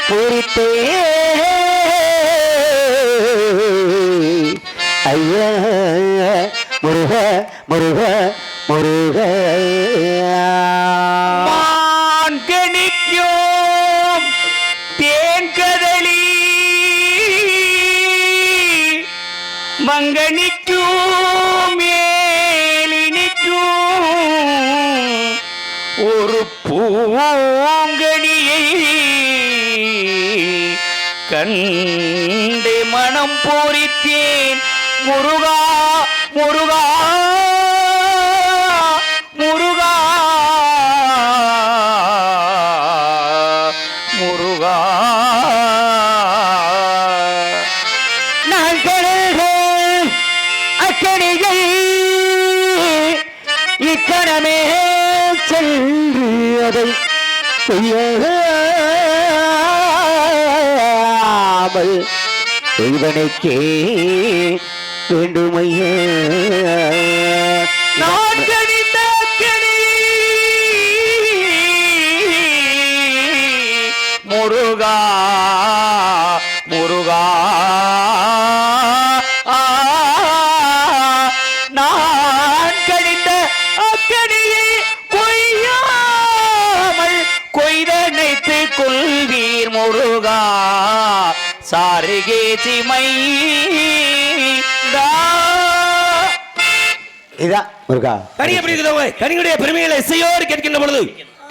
பூரித்தே ஐயா முருக முருக முருக மான்கணிக்கும் தேன்கதலி மங்கனிக்கும் மேலினிக்கும் ஒரு பூங்கனியை கண்டு மனம் பூரித்தேன் முருகா முருகா முருகா முருகா நான் கடல்கள் அக்கடிகள் இக்கணமே சென்று அதை செய்யாமல் செய்வனைக்கே வேண்டுமைய நான் கணிந்த கனி முருகா முருகா நான் கணிந்த அக்கனியை கொய்யாமல் கொய்தனைத்து கொள்வீர் முருகா சாருகே சிமை இதா முருகா. கனி எப்படி இருக்குதோ கனியுடைய பெருமைகளை இசையோடு கேட்கின்ற பொழுது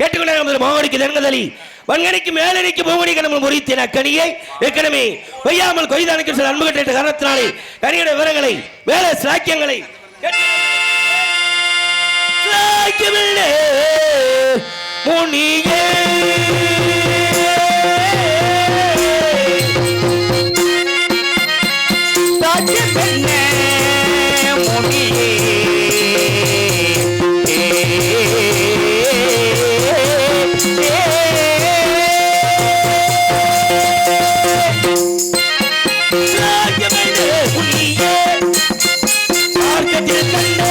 கேட்டுக்கொண்ட மாவடிக்கு தென்கதலி வன்கணிக்கு மேலணிக்கு பூமணிக்கு நம்ம முறித்தின கனியை ஏற்கனவே கொய்யாமல் கொய்தானுக்கு சில அன்பு கட்ட காரணத்தினாலே கனியுடைய விவரங்களை வேலை சாக்கியங்களை முனியே மார்க்கத்தில் கண்ட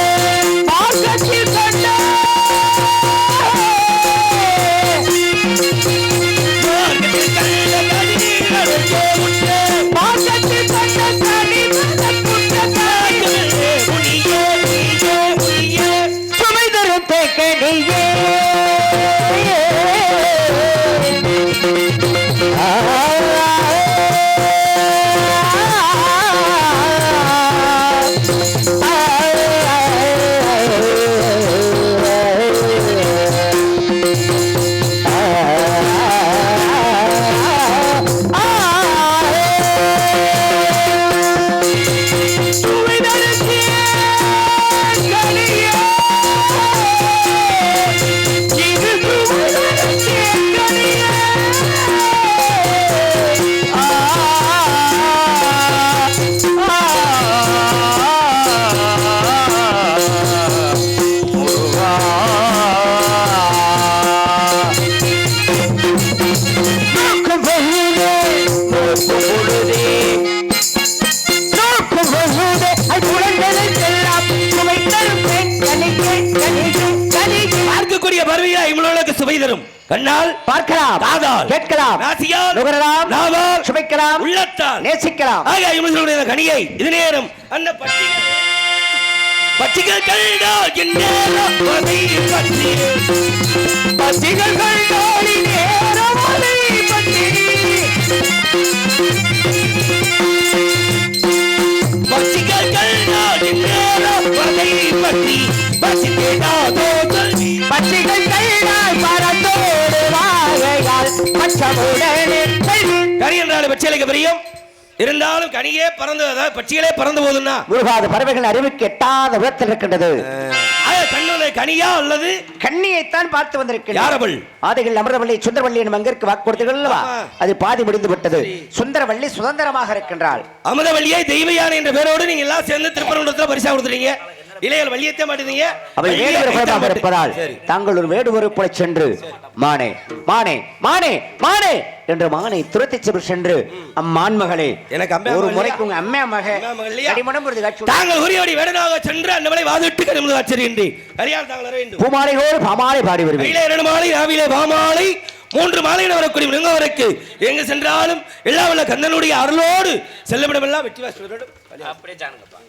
கண்ணால் பார்க்கலாம், காதால் கேட்கலாம், நாசியால் நுகரலாம், நாவால் சுவைக்கலாம், உள்ளத்தால் நேசிக்கலாம். ஆக இவர்களுடைய கனியை இது நேரம் அந்த பட்சிகள் கண்டால் எந்நேரம் அதை பற்றி பட்சிகள் கண்டால் நேரம் அதை பற்றி பட்சிகள் கண்டால் எந்நேரம் அதை பற்றி பட்சி கேடாதோ கல்வி பட்சிகள் கையால் பறந்தோடு வாழையால் பச்சமுடனே கனி என்றாலும் பட்சிகளுக்கு பிரியம் இருந்தாலும் கனியே பறந்து அதாவது பட்சிகளே பறந்து போதுன்னா முருகாத பறவைகள் அறிவுக்கு எட்டாத விதத்தில் இருக்கின்றது. கண்ணுடைய கனியா அல்லது கண்ணியைத்தான் பார்த்து வந்திருக்கிறேன். யாரவள்? ஆதிகள் அமிர்தவள்ளி சுந்தரவள்ளி எனும் அங்கிற்கு வாக்கு கொடுத்தீர்கள் அல்லவா? ஆமா. அது பாதி முடிந்து விட்டது. சுந்தரவள்ளி சுதந்திரமாக இருக்கின்றாள். அமுதவள்ளியை தெய்வயானை என்ற பேரோடு நீங்க எல்லாம் சேர்ந்து திருப்பரங்குன்றத்துல பரிசா கொடுத்துறீங்க. இளையல் வள்ளியத்தை மாட்டீங்க. அவை வேடுவராக இருப்பதால் தாங்கள் ஒரு வேடுவரை போல சென்று மானே மானே மானே மானே என்று மானை துரத்தி சென்று அம்மான்மகளே எனக்கு அம்மா ஒரு மகள் முறைக்கு உங்க அம்மா அம்மா மகள் இல்லையா? அடிமணம் ஒரு காட்சி தாங்கள் உரியபடி வேடனாக சென்று அந்தவளை வாதிட்டு கரும்பு ஆச்சரியன்றி கரியால் தாங்கள் வர வேண்டும். பூமாலையோடு பாமாலை பாடி வருவேன். கையில 2 மாலை ராவிலே பாமாலை 3 மாலையிட வரக்கூடிய மிருங்கவருக்கு எங்க சென்றாலும் எல்லா வல்ல கந்தனுடைய அருளோடு செல்லமிடமெல்லாம் வெற்றி வாசலோடு அப்படியே ஜானுங்கப்பா.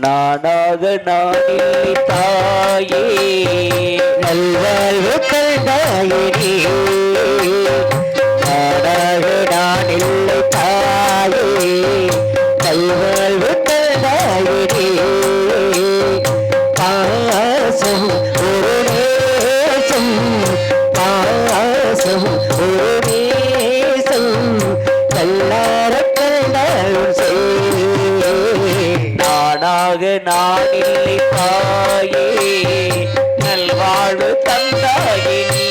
நானாக நானே தாயே நல்வாழ்வு கண்டாயே நானாக நான் இல்லை தாயே நல்வாழ்வு கண்டாயே பாசம் ஒரு நேசம் பாசம் ஒரு நேசம் கல்லார கண்டாலும் நானாக நான் இல்லை தாயே நல்வாழ்வு தந்தாயே நீ.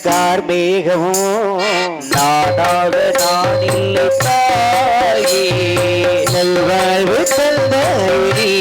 கார்மேகமும் நாடாக நான் இல்லை தாயே நல்வாழ்வு தந்தாயே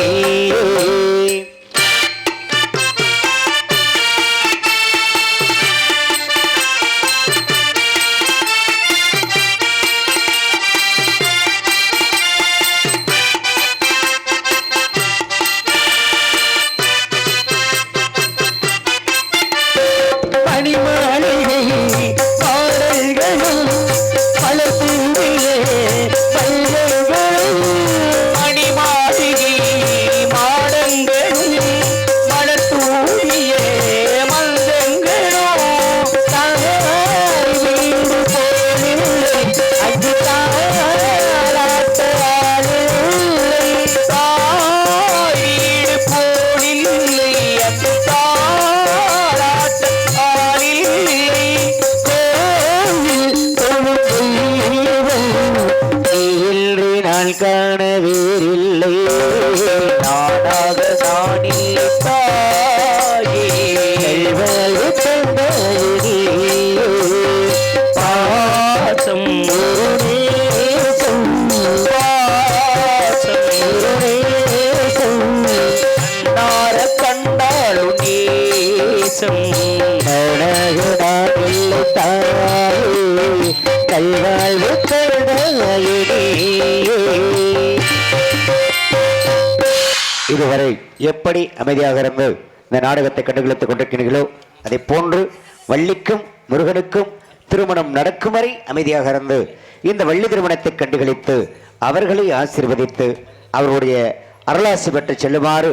எப்படி அமைதியாக இருந்து இந்த நாடகத்தை கண்டுகளித்துக் கொண்டிருக்கிறீர்களோ அதை போன்று வள்ளிக்கும் முருகனுக்கும் திருமணம் நடக்கும் வரை அமைதியாக இருந்து இந்த வள்ளி திருமணத்தை கண்டுகளித்து அவர்களை ஆசீர்வதித்து அவருடைய அருளாசி பெற்று செல்லுமாறு